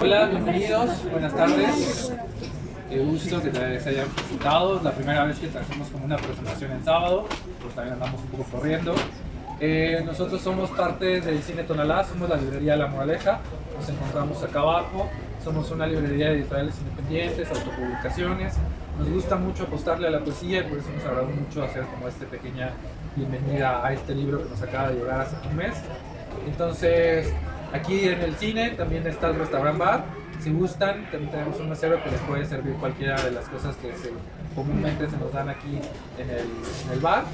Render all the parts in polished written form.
Hola, bienvenidos, buenas tardes. Qué gusto que se hayan presentado. Es la primera vez que hacemos como una presentación en sábado, pues también andamos un poco corriendo. Nosotros somos parte del Cine Tonalá, somos la librería La Moraleja. Nos encontramos acá abajo. Somos una librería de editoriales independientes, autopublicaciones. Nos gusta mucho apostarle a la poesía y por eso nos agradó mucho hacer como esta pequeña bienvenida a este libro que nos acaba de llegar hace un mes. Entonces, aquí en el cine también está el restaurant bar. Si gustan, también tenemos un mesero que les puede servir cualquiera de las cosas que comúnmente se nos dan aquí en el bar.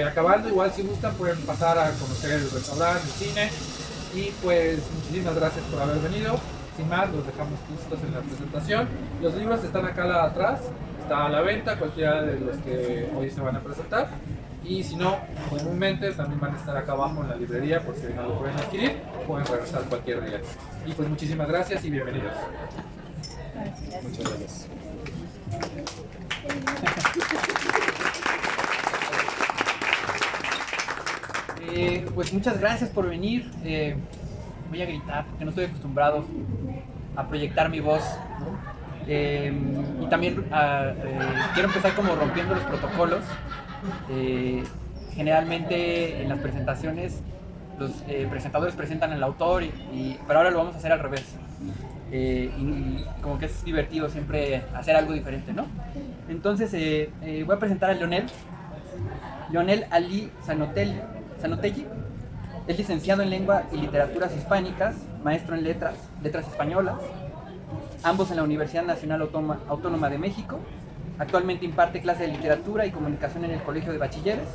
Acabando, igual si gustan pueden pasar a conocer el restaurante, el cine. Y pues muchísimas gracias por haber venido. Sin más, los dejamos listos en la presentación. Los libros están acá atrás, está a la venta, cualquiera de los que hoy se van a presentar. Y si no, comúnmente también van a estar acá abajo en la librería por si no lo pueden adquirir, pueden regresar cualquier día. Y pues muchísimas gracias y bienvenidos. Muchas gracias. Pues muchas gracias por venir. Voy a gritar porque no estoy acostumbrado a proyectar mi voz, ¿no? Y también quiero empezar como rompiendo los protocolos. Generalmente en las presentaciones los presentadores presentan al autor, pero ahora lo vamos a hacer al revés. Y como que es divertido siempre hacer algo diferente, ¿no? Entonces voy a presentar a Leonel Ali Zanotelli. Es licenciado en Lengua y Literaturas Hispánicas, maestro en Letras Españolas, ambos en la Universidad Nacional Autónoma de México. Actualmente imparte clases de literatura y comunicación en el Colegio de Bachilleres.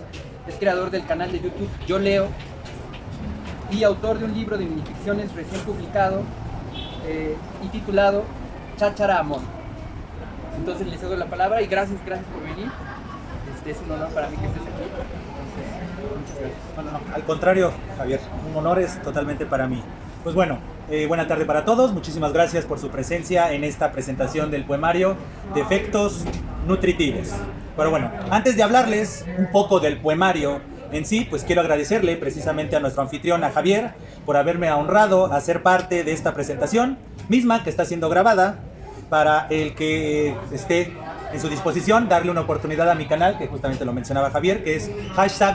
Es creador del canal de YouTube Yo Leo y autor de un libro de minificciones recién publicado y titulado Cháchara Amor. Entonces le cedo la palabra y gracias por venir. Es un honor para mí que estés aquí. Muchas gracias. Bueno, no, al contrario, Javier, un honor es totalmente para mí. Pues bueno, buena tarde para todos. Muchísimas gracias por su presencia en esta presentación del poemario Defectos Nutritivos. Pero bueno, antes de hablarles un poco del poemario en sí, pues quiero agradecerle precisamente a nuestro anfitrión, a Javier, por haberme honrado a ser parte de esta presentación, misma que está siendo grabada para el que esté en su disposición, darle una oportunidad a mi canal, que justamente lo mencionaba Javier, que es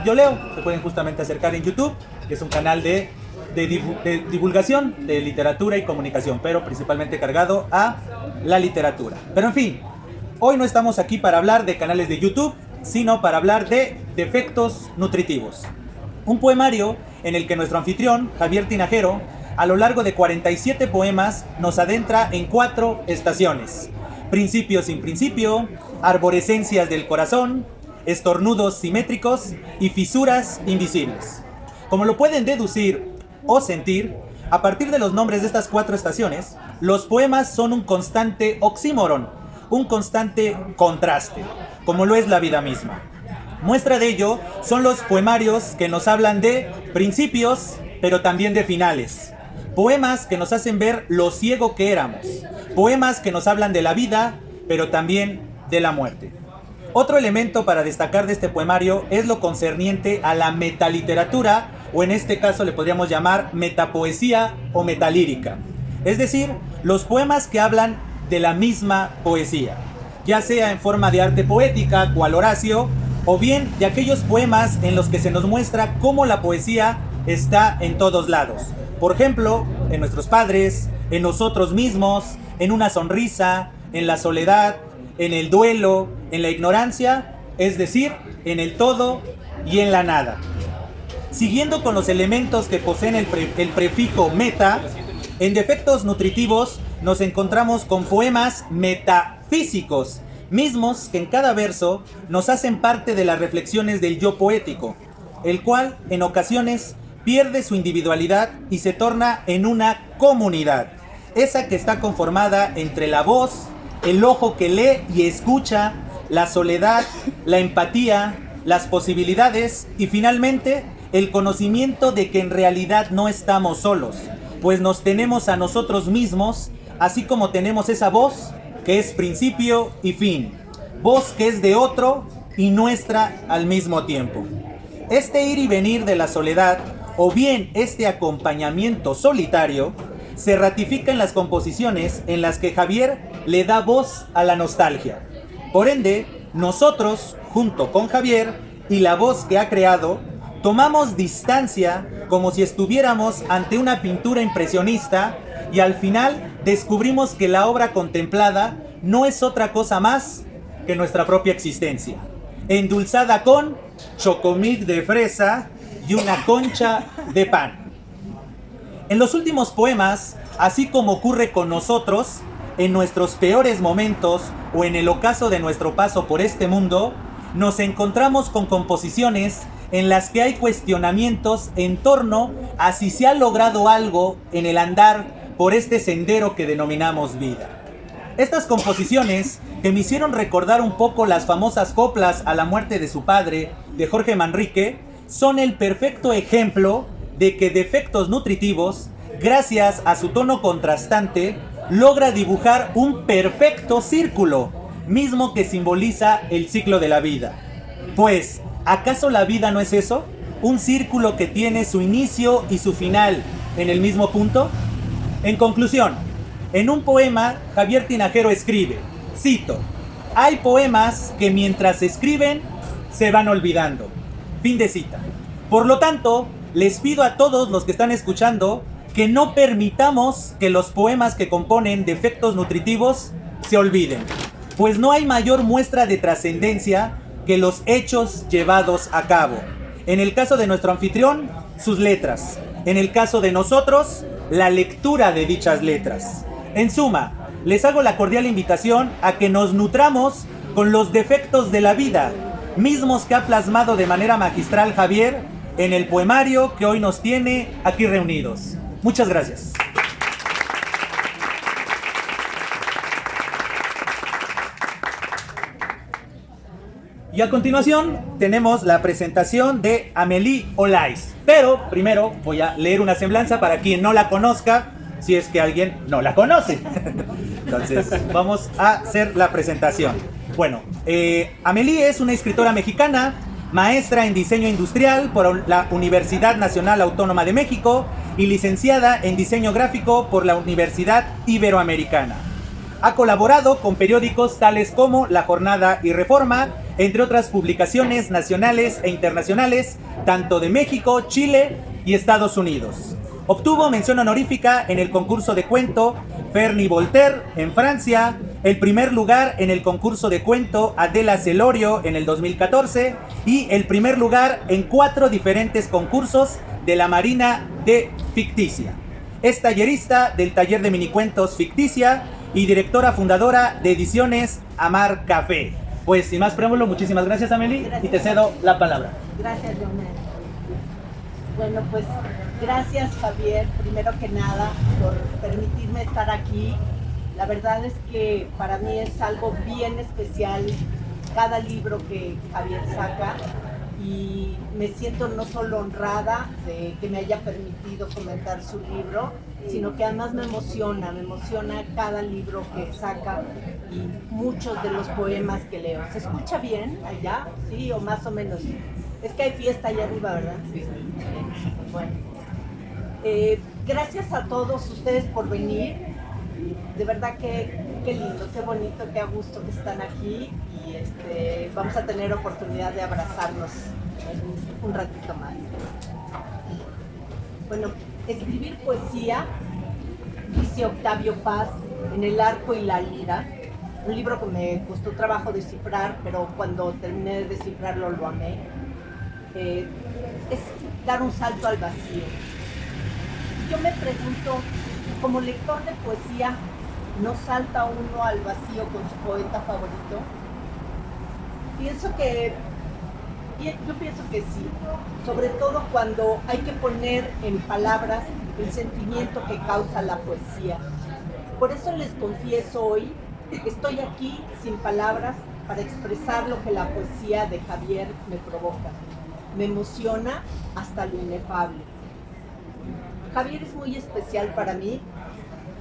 #YoLeo. Se pueden justamente acercar en YouTube, que es un canal de divulgación de literatura y comunicación, pero principalmente cargado a la literatura. Pero en fin, hoy no estamos aquí para hablar de canales de YouTube, sino para hablar de Defectos Nutritivos. Un poemario en el que nuestro anfitrión, Javier Tinajero, a lo largo de 47 poemas, nos adentra en 4 estaciones: principio sin principio, arborescencias del corazón, estornudos simétricos y fisuras invisibles. Como lo pueden deducir o sentir, a partir de los nombres de estas 4 estaciones, los poemas son un constante oxímoron, un constante contraste, como lo es la vida misma. Muestra de ello son los poemarios que nos hablan de principios, pero también de finales. Poemas que nos hacen ver lo ciego que éramos. Poemas que nos hablan de la vida, pero también de la muerte. Otro elemento para destacar de este poemario es lo concerniente a la metaliteratura, o en este caso le podríamos llamar metapoesía o metalírica. Es decir, los poemas que hablan de la misma poesía, ya sea en forma de arte poética, cual Horacio, o bien de aquellos poemas en los que se nos muestra cómo la poesía está en todos lados. Por ejemplo, en nuestros padres, en nosotros mismos, en una sonrisa, en la soledad, en el duelo, en la ignorancia, es decir, en el todo y en la nada. Siguiendo con los elementos que poseen el prefijo meta, en Defectos Nutritivos nos encontramos con poemas metafísicos, mismos que en cada verso nos hacen parte de las reflexiones del yo poético, el cual en ocasiones pierde su individualidad y se torna en una comunidad, esa que está conformada entre la voz, el ojo que lee y escucha, la soledad, la empatía, las posibilidades y finalmente el conocimiento de que en realidad no estamos solos, pues nos tenemos a nosotros mismos, así como tenemos esa voz que es principio y fin, voz que es de otro y nuestra al mismo tiempo. Este ir y venir de la soledad, o bien este acompañamiento solitario, se ratifica en las composiciones en las que Javier le da voz a la nostalgia. Por ende, nosotros, junto con Javier y la voz que ha creado, tomamos distancia como si estuviéramos ante una pintura impresionista y al final descubrimos que la obra contemplada no es otra cosa más que nuestra propia existencia, endulzada con chocomilk de fresa y una concha de pan. En los últimos poemas, así como ocurre con nosotros, en nuestros peores momentos o en el ocaso de nuestro paso por este mundo, nos encontramos con composiciones en las que hay cuestionamientos en torno a si se ha logrado algo en el andar por este sendero que denominamos vida. Estas composiciones, que me hicieron recordar un poco las famosas coplas a la muerte de su padre, de Jorge Manrique, son el perfecto ejemplo de que Defectos Nutritivos, gracias a su tono contrastante, logra dibujar un perfecto círculo, mismo que simboliza el ciclo de la vida. Pues, ¿acaso la vida no es eso? ¿Un círculo que tiene su inicio y su final en el mismo punto? En conclusión, en un poema, Javier Tinajero escribe, cito, hay poemas que mientras se escriben, se van olvidando. Fin de cita. Por lo tanto, les pido a todos los que están escuchando que no permitamos que los poemas que componen Defectos Nutritivos se olviden, pues no hay mayor muestra de trascendencia que los hechos llevados a cabo. En el caso de nuestro anfitrión, sus letras. En el caso de nosotros, la lectura de dichas letras. En suma, les hago la cordial invitación a que nos nutramos con los defectos de la vida, mismos que ha plasmado de manera magistral Javier en el poemario que hoy nos tiene aquí reunidos. Muchas gracias. Y a continuación tenemos la presentación de Amélie Olais. Pero primero voy a leer una semblanza para quien no la conozca, si es que alguien no la conoce. Entonces vamos a hacer la presentación. Bueno, Amélie es una escritora mexicana, maestra en diseño industrial por la Universidad Nacional Autónoma de México y licenciada en diseño gráfico por la Universidad Iberoamericana. Ha colaborado con periódicos tales como La Jornada y Reforma, entre otras publicaciones nacionales e internacionales, tanto de México, Chile y Estados Unidos. Obtuvo mención honorífica en el concurso de cuento Ferny Voltaire en Francia, el primer lugar en el concurso de cuento Adela Celorio en el 2014 y el primer lugar en 4 diferentes concursos de la Marina de Ficticia. Es tallerista del taller de minicuentos Ficticia y directora fundadora de Ediciones Amar Café. Pues sin más preámbulo, muchísimas gracias, Amélie, y te cedo la palabra. Gracias, Leonel. Bueno, pues gracias, Javier, primero que nada, por permitirme estar aquí. La verdad es que para mí es algo bien especial cada libro que Javier saca y me siento no solo honrada de que me haya permitido comentar su libro, sino que además me emociona cada libro que saca y muchos de los poemas que leo. ¿Se escucha bien allá? Sí, o más o menos. Es que hay fiesta allá arriba, ¿verdad? Sí. Bueno. Gracias a todos ustedes por venir. De verdad que qué lindo, qué bonito, qué a gusto que están aquí y vamos a tener oportunidad de abrazarnos un ratito más. Bueno, escribir poesía, dice Octavio Paz en El Arco y la Lira, un libro que me costó trabajo descifrar, pero cuando terminé de descifrarlo lo amé. Es dar un salto al vacío. Yo me pregunto, como lector de poesía, ¿no salta uno al vacío con su poeta favorito? Yo pienso que sí, sobre todo cuando hay que poner en palabras el sentimiento que causa la poesía. Por eso les confieso hoy, estoy aquí sin palabras para expresar lo que la poesía de Javier me provoca. Me emociona hasta lo inefable. Javier es muy especial para mí,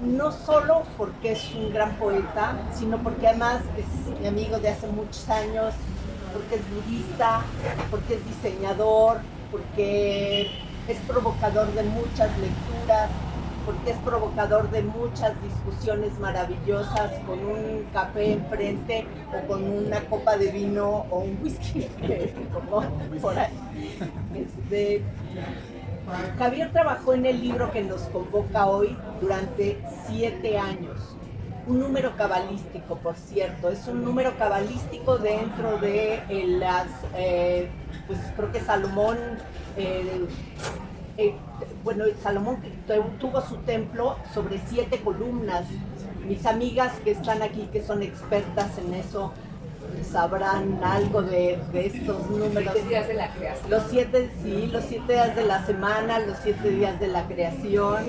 no solo porque es un gran poeta, sino porque además es mi amigo de hace muchos años, porque es budista, porque es diseñador, porque es provocador de muchas lecturas porque es provocador de muchas discusiones maravillosas con un café enfrente o con una copa de vino o un whisky, como por ahí. Javier trabajó en el libro que nos convoca hoy durante 7 años. Un número cabalístico, por cierto, es un número cabalístico dentro de pues creo que Salomón, Salomón tuvo su templo sobre 7 columnas. Mis amigas que están aquí, que son expertas en eso, sabrán algo de estos números. 7 días de la creación. Los 7 días de la semana, los 7 días de la creación,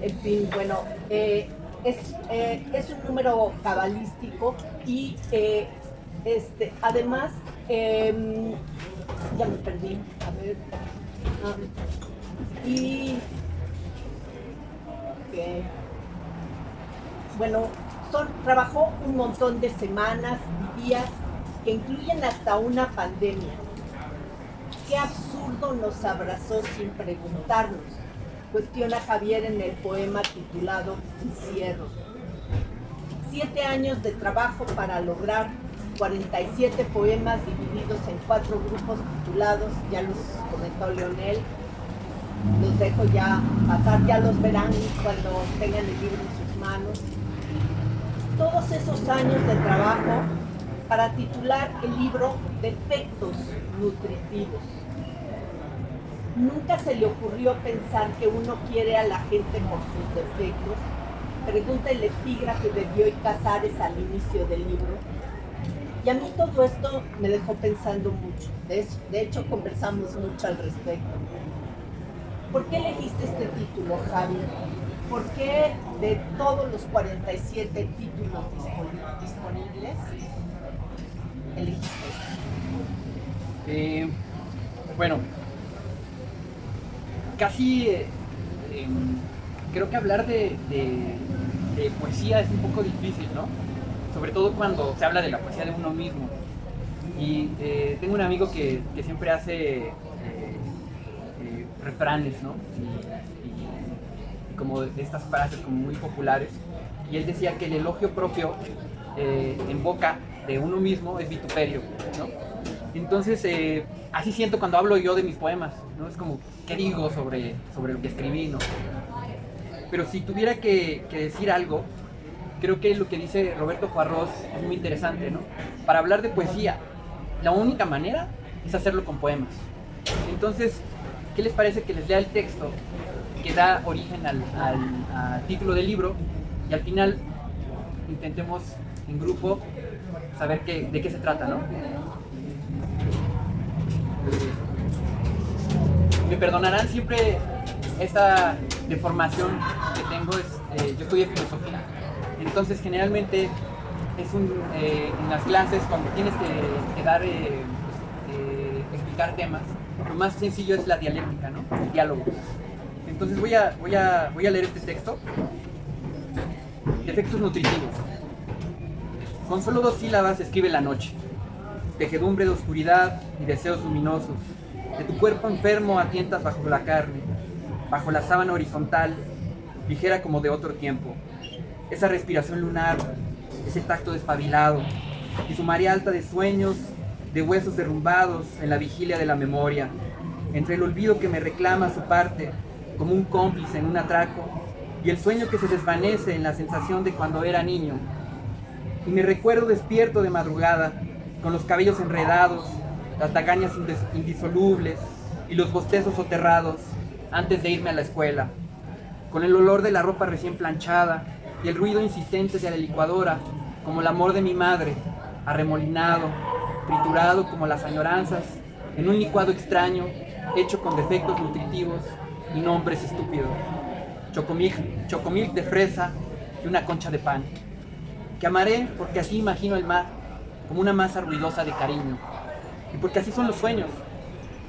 en fin, bueno, es un número cabalístico y además, ya me perdí, a ver, bueno, trabajó un montón de semanas y días que incluyen hasta una pandemia. Qué absurdo nos abrazó sin preguntarnos, cuestiona Javier en el poema titulado Encierro. 7 años de trabajo para lograr 47 poemas divididos en 4 grupos titulados, ya los comentó Leonel, los dejo ya pasar, ya los verán cuando tengan el libro en sus manos. Todos esos años de trabajo para titular el libro Defectos nutritivos. ¿Nunca se le ocurrió pensar que uno quiere a la gente por sus defectos? Pregunta el epígrafe de Bioy Casares al inicio del libro. Y a mí todo esto me dejó pensando mucho. De hecho, conversamos mucho al respecto. ¿Por qué elegiste este título, Javi? ¿Por qué de todos los 47 títulos disponibles, elegiste este? Bueno, casi creo que hablar de poesía es un poco difícil, ¿no? Sobre todo cuando se habla de la poesía de uno mismo. Y tengo un amigo que siempre hace refranes, ¿no? Y como estas frases como muy populares. Y él decía que el elogio propio en boca de uno mismo es vituperio, ¿no? Entonces, así siento cuando hablo yo de mis poemas, ¿no? Es como, ¿qué digo sobre lo que escribí, ¿no? Pero si tuviera que decir algo, creo que lo que dice Roberto Juarros es muy interesante, ¿no? Para hablar de poesía, la única manera es hacerlo con poemas. Entonces, ¿qué les parece que les lea el texto que da origen al título del libro y al final intentemos en grupo saber de qué se trata, ¿no? Me perdonarán siempre esta deformación que tengo, yo estudié filosofía, entonces generalmente es en las clases cuando tienes que dar, explicar temas, lo más sencillo es la dialéctica, ¿no? El diálogo. Entonces voy a leer este texto. Defectos nutritivos. Con solo 2 sílabas escribe la noche, tejedumbre de oscuridad y deseos luminosos. De tu cuerpo enfermo atientas bajo la carne, bajo la sábana horizontal, ligera como de otro tiempo. Esa respiración lunar, ese tacto despabilado, y su marea alta de sueños, de huesos derrumbados en la vigilia de la memoria, entre el olvido que me reclama su parte, como un cómplice en un atraco, y el sueño que se desvanece en la sensación de cuando era niño. Y me recuerdo despierto de madrugada, con los cabellos enredados, las lagañas indisolubles y los bostezos soterrados, antes de irme a la escuela, con el olor de la ropa recién planchada y el ruido insistente de la licuadora, como el amor de mi madre, arremolinado, triturado como las añoranzas, en un licuado extraño, hecho con defectos nutritivos y nombres estúpidos. Chocomilk de fresa y una concha de pan, que amaré porque así imagino el mar, como una masa ruidosa de cariño, y porque así son los sueños,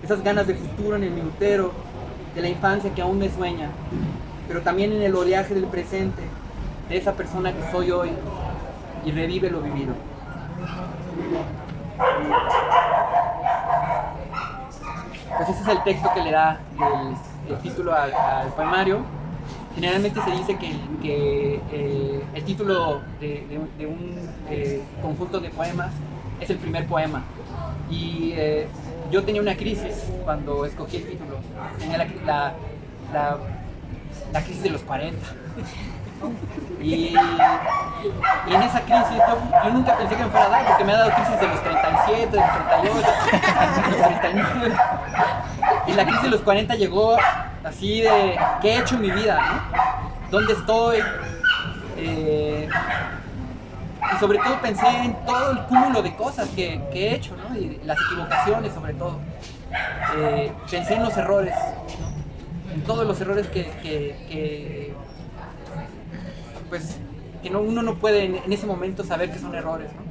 esas ganas de futuro en el minutero, de la infancia que aún me sueña, pero también en el oleaje del presente, de esa persona que soy hoy, y revive lo vivido. Pues ese es el texto que le da el título al poemario. generalmente se dice que el título de un conjunto de poemas es el primer poema. Y yo tenía una crisis cuando escogí el título. Tenía la crisis de los 40. Y en esa crisis yo nunca pensé que me fuera a dar, porque me ha dado crisis de los 37, de los 38, de los 39. Y la crisis de los 40 llegó así de ¿qué he hecho en mi vida? ¿No? ¿Dónde estoy? Y sobre todo pensé en todo el cúmulo de cosas que he hecho, ¿no? Y las equivocaciones sobre todo. Pensé en los errores, ¿no? En todos los errores que uno no puede en ese momento saber que son errores, ¿no?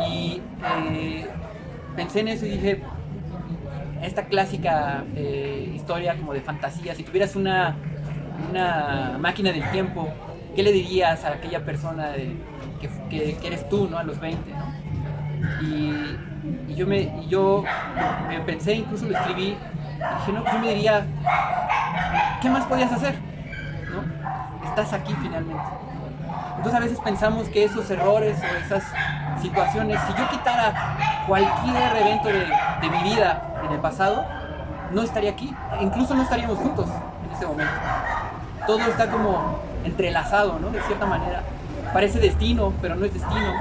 Y pensé en eso y dije, esta clásica historia como de fantasía, si tuvieras una máquina del tiempo, ¿qué le dirías a aquella persona que eres tú, ¿no? A los 20, ¿no? Y yo me pensé, incluso lo escribí, y dije, no, pues yo me diría, ¿qué más podías hacer? ¿No? Estás aquí finalmente. Entonces a veces pensamos que esos errores o esas situaciones, si yo quitara cualquier evento de mi vida en el pasado, no estaría aquí, incluso no estaríamos juntos en ese momento. Todo está como entrelazado, ¿no? De cierta manera. Parece destino, pero no es destino.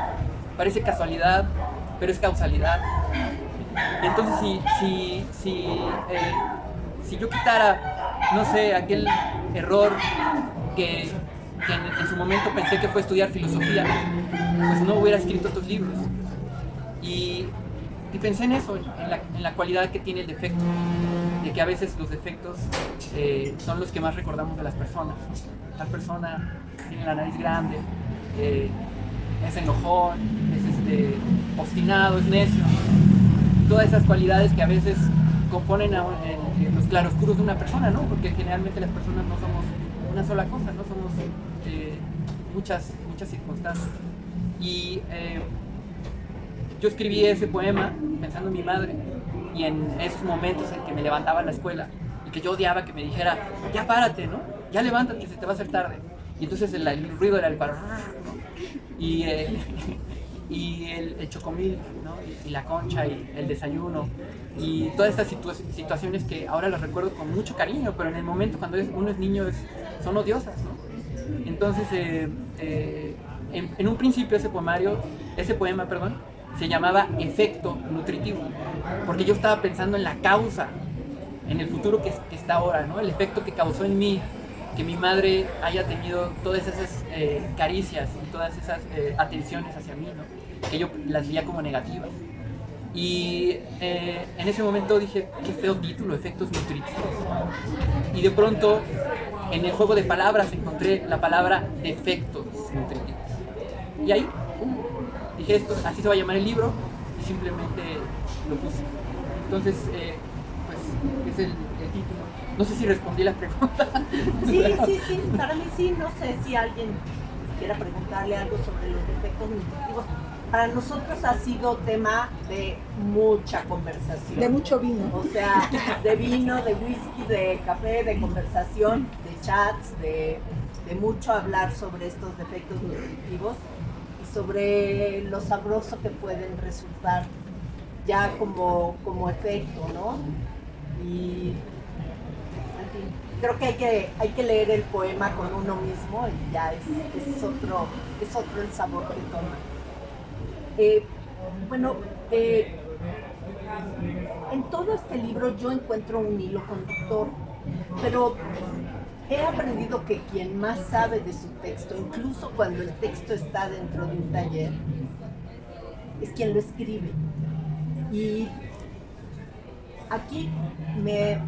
Parece casualidad, pero es causalidad. Y entonces si yo quitara, no sé, aquel error que en su momento pensé que fue estudiar filosofía, pues no hubiera escrito estos libros. Y pensé en eso, en la cualidad que tiene el defecto, de que a veces los defectos son los que más recordamos de las personas. Tal persona tiene la nariz grande, es enojón, es obstinado, es necio. Todas esas cualidades que a veces componen en los claroscuros de una persona, ¿no? Porque generalmente las personas no somos una sola cosa, no somos muchas circunstancias. Y yo escribí ese poema pensando en mi madre y en esos momentos en que me levantaba a la escuela y que yo odiaba que me dijera, ya párate, ¿no? Ya levántate, se te va a hacer tarde. Y entonces el ruido era el paro, ¿no? Y el chocomil, ¿no? Y la concha y el desayuno y todas estas situaciones que ahora las recuerdo con mucho cariño, pero en el momento cuando uno es niño son odiosas, ¿no? Entonces en un principio ese poema, se llamaba Efecto Nutritivo, porque yo estaba pensando en la causa, en el futuro que está ahora, ¿no? El efecto que causó en mí que mi madre haya tenido todas esas caricias y todas esas atenciones hacia mí, ¿no? Que yo las veía como negativas. Y en ese momento dije, qué feo título, Efectos Nutritivos. Y de pronto, en el juego de palabras encontré la palabra defectos nutritivos. Y ahí dije, así se va a llamar el libro, y simplemente lo puse. Entonces, pues es el título. No sé si respondí la pregunta. Sí, para mí sí, no sé si alguien quiera preguntarle algo sobre los defectos nutritivos. Para nosotros ha sido tema de mucha conversación. De mucho vino. O sea, de vino, de whisky, de café, de conversación, de chats, de mucho hablar sobre estos defectos nutritivos y sobre lo sabroso que pueden resultar ya como efecto, ¿no? Y en fin, creo que hay que leer el poema con uno mismo y ya es otro el sabor que toma. En todo este libro yo encuentro un hilo conductor, pero he aprendido que quien más sabe de su texto, incluso cuando el texto está dentro de un taller, es quien lo escribe. Y aquí me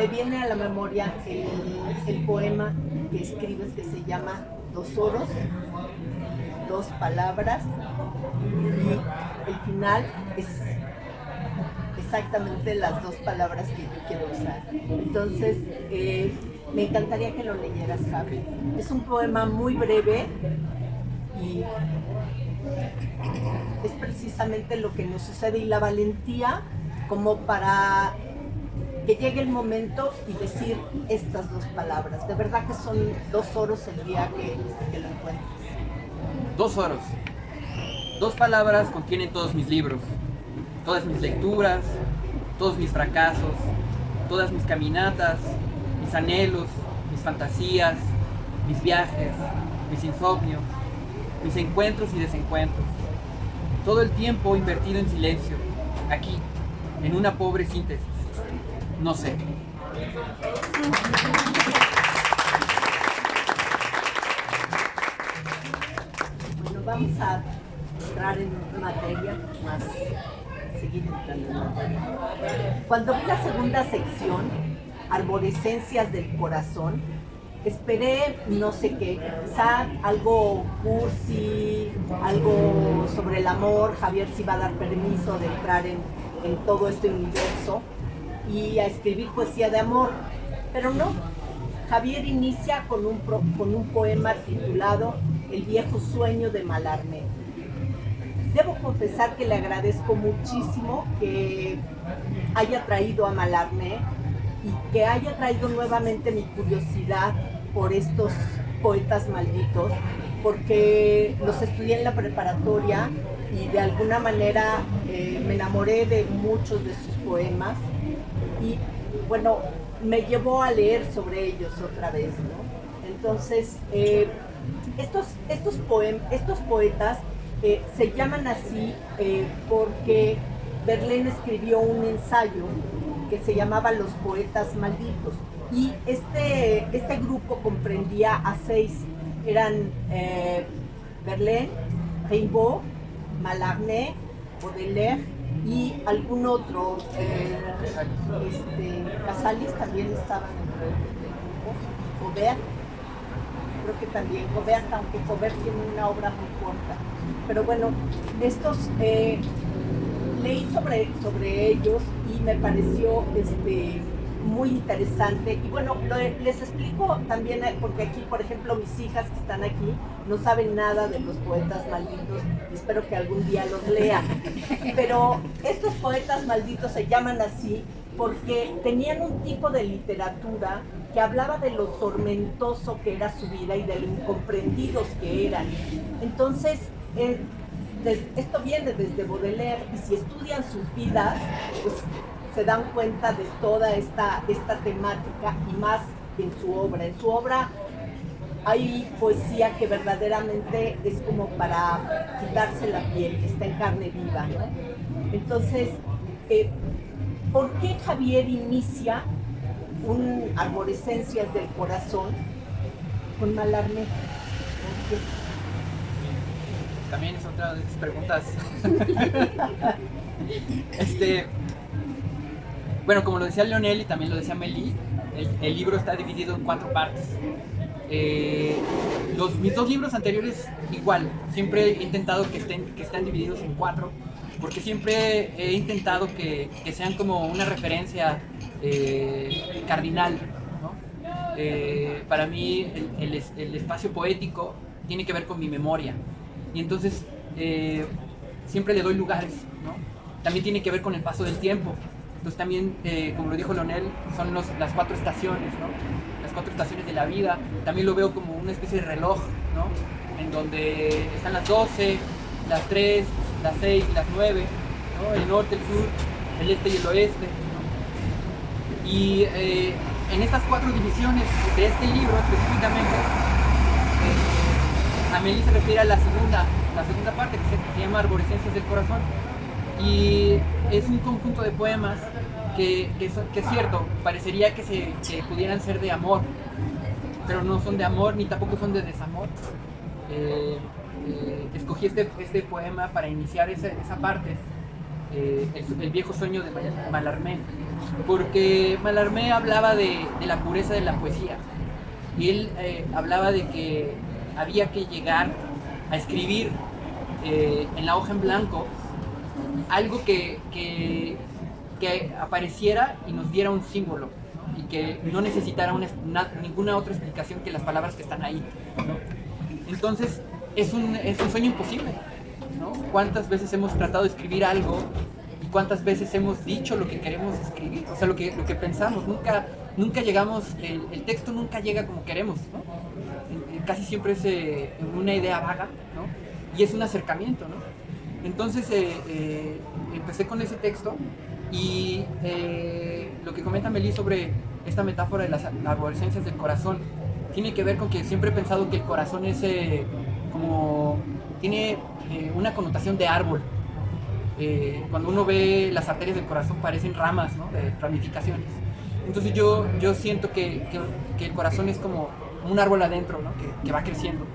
viene a la memoria el poema que escribes que se llama Dos oros, dos palabras, y el final es exactamente las dos palabras que yo quiero usar. Entonces, me encantaría que lo leyeras, Javi. Es un poema muy breve y es precisamente lo que nos sucede y la valentía como para que llegue el momento y decir estas dos palabras. De verdad que son 2 oros el día que lo encuentres. 2 oros. 2 palabras contienen todos mis libros, todas mis lecturas, todos mis fracasos, todas mis caminatas, mis anhelos, mis fantasías, mis viajes, mis insomnios, mis encuentros y desencuentros. Todo el tiempo invertido en silencio, aquí, en una pobre síntesis. No sé. Bueno, vamos a entrar en materia más, seguir entrando en materia. Cuando vi la segunda sección, Arborescencias del Corazón, esperé no sé qué, quizá algo cursi, algo sobre el amor. Javier sí va a dar permiso de entrar en todo este universo y a escribir poesía de amor, pero no. Javier inicia con un poema titulado El viejo sueño de Mallarmé. Debo confesar que le agradezco muchísimo que haya traído a Mallarmé y que haya traído nuevamente mi curiosidad por estos poetas malditos, porque los estudié en la preparatoria y de alguna manera me enamoré de muchos de sus poemas y bueno, me llevó a leer sobre ellos otra vez, ¿no? Entonces, estos poetas se llaman así porque Verlaine escribió un ensayo que se llamaba Los Poetas Malditos, y este grupo comprendía a 6, eran Verlaine, Rimbaud, Mallarmé, Baudelaire y algún otro, Casales también estaba dentro del grupo, Gaubert, creo que también Gaubert, aunque Gaubert tiene una obra muy corta, pero bueno, estos leí sobre ellos y me pareció muy interesante. Y bueno, les explico también, porque aquí, por ejemplo, mis hijas que están aquí no saben nada de los poetas malditos y espero que algún día los lean. Pero estos poetas malditos se llaman así porque tenían un tipo de literatura que hablaba de lo tormentoso que era su vida y de lo incomprendidos que eran. Entonces, esto viene desde Baudelaire, y si estudian sus vidas, pues se dan cuenta de toda esta temática, y más en su obra. En su obra hay poesía que verdaderamente es como para quitarse la piel, está en carne viva, ¿no? Entonces, ¿por qué Javier inicia un Arborescencias del Corazón con Mallarmé? ¿Por qué? También es otra de esas preguntas. Bueno, como lo decía Leonel y también lo decía Meli, el libro está dividido en 4 partes. Mis 2 libros anteriores igual, siempre he intentado que estén divididos en 4, porque siempre he intentado que sean como una referencia cardinal, ¿no? Para mí el espacio poético tiene que ver con mi memoria, y entonces siempre le doy lugares, ¿no? También tiene que ver con el paso del tiempo. Entonces también, como lo dijo Leonel, son las 4 estaciones, ¿no? Las 4 estaciones de la vida. También lo veo como una especie de reloj, ¿no? En donde están las 12, las 3, las 6 y las 9, ¿no? El norte, el sur, el este y el oeste, ¿no? Y en estas 4 divisiones de este libro específicamente, Amélie se refiere a la segunda parte, que se llama Arborescencias del Corazón. Y es un conjunto de poemas que es cierto, parecería que pudieran ser de amor, pero no son de amor ni tampoco son de desamor. Escogí este poema para iniciar esa parte, el viejo sueño de Mallarmé, porque Mallarmé hablaba de la pureza de la poesía, y él hablaba de que había que llegar a escribir en la hoja en blanco algo que apareciera y nos diera un símbolo, ¿no? Y que no necesitara ninguna otra explicación que las palabras que están ahí, ¿no? Entonces es un sueño imposible, ¿no? ¿Cuántas veces hemos tratado de escribir algo y cuántas veces hemos dicho lo que queremos escribir, o sea, lo que pensamos. Nunca llegamos, el texto nunca llega como queremos, ¿no? Casi siempre es una idea vaga, ¿no? Y es un acercamiento, ¿no? Entonces empecé con ese texto y lo que comenta Meli sobre esta metáfora de las arborescencias del corazón tiene que ver con que siempre he pensado que el corazón es tiene una connotación de árbol. Cuando uno ve las arterias del corazón parecen ramas, ¿no? De ramificaciones. Entonces yo siento que el corazón es como un árbol adentro, ¿no? que va creciendo.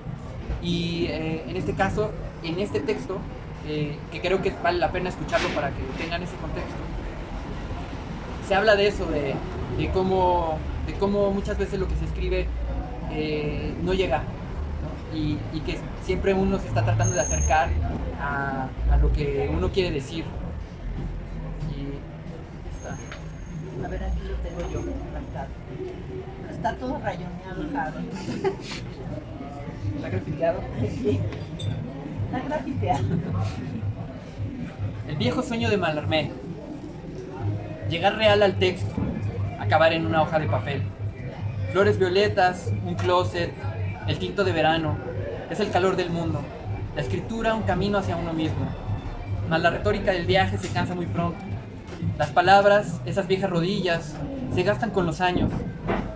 Y en este caso, en este texto, que creo que vale la pena escucharlo para que tengan ese contexto, se habla de eso, de cómo muchas veces lo que se escribe no llega, ¿no? Y que siempre uno se está tratando de acercar a lo que uno quiere decir. Y está. A ver, aquí lo tengo yo plantado. Está todo rayoneado, ¿sabes? ¿Está grafiteado? Sí. Está grafiteado. El viejo sueño de Mallarmé. Llegar real al texto, acabar en una hoja de papel. Flores violetas, un closet, el tinto de verano, es el calor del mundo. La escritura, un camino hacia uno mismo. Mas la retórica del viaje se cansa muy pronto. Las palabras, esas viejas rodillas, se gastan con los años.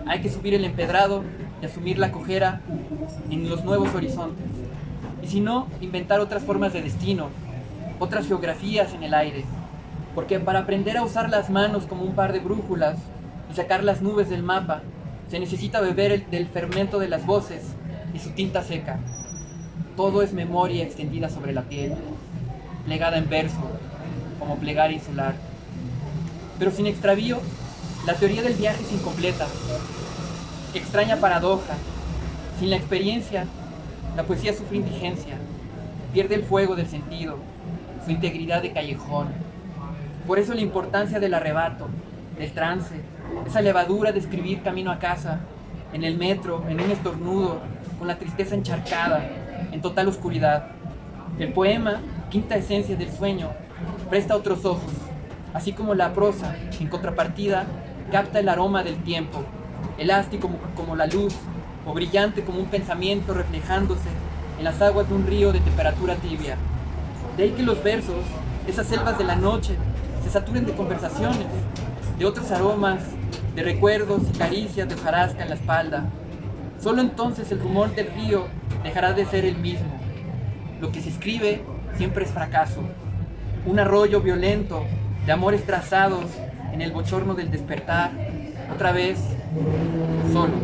Hay que subir el empedrado y asumir la cojera en los nuevos horizontes. Y si no, inventar otras formas de destino, otras geografías en el aire. Porque para aprender a usar las manos como un par de brújulas y sacar las nubes del mapa, se necesita beber del fermento de las voces y su tinta seca. Todo es memoria extendida sobre la piel, plegada en verso, como plegaria insular. Pero sin extravío, la teoría del viaje es incompleta. Extraña paradoja. Sin la experiencia, la poesía sufre indigencia, pierde el fuego del sentido, su integridad de callejón. Por eso la importancia del arrebato, del trance, esa levadura de escribir camino a casa, en el metro, en un estornudo, con la tristeza encharcada, en total oscuridad. El poema, quinta esencia del sueño, presta otros ojos, así como la prosa, en contrapartida, capta el aroma del tiempo, elástico como la luz, o brillante como un pensamiento reflejándose en las aguas de un río de temperatura tibia. De ahí que los versos, esas selvas de la noche, se saturen de conversaciones, de otros aromas, de recuerdos y caricias de hojarasca en la espalda. Solo entonces el rumor del río dejará de ser el mismo. Lo que se escribe siempre es fracaso, un arroyo violento de amores trazados en el bochorno del despertar, otra vez solos.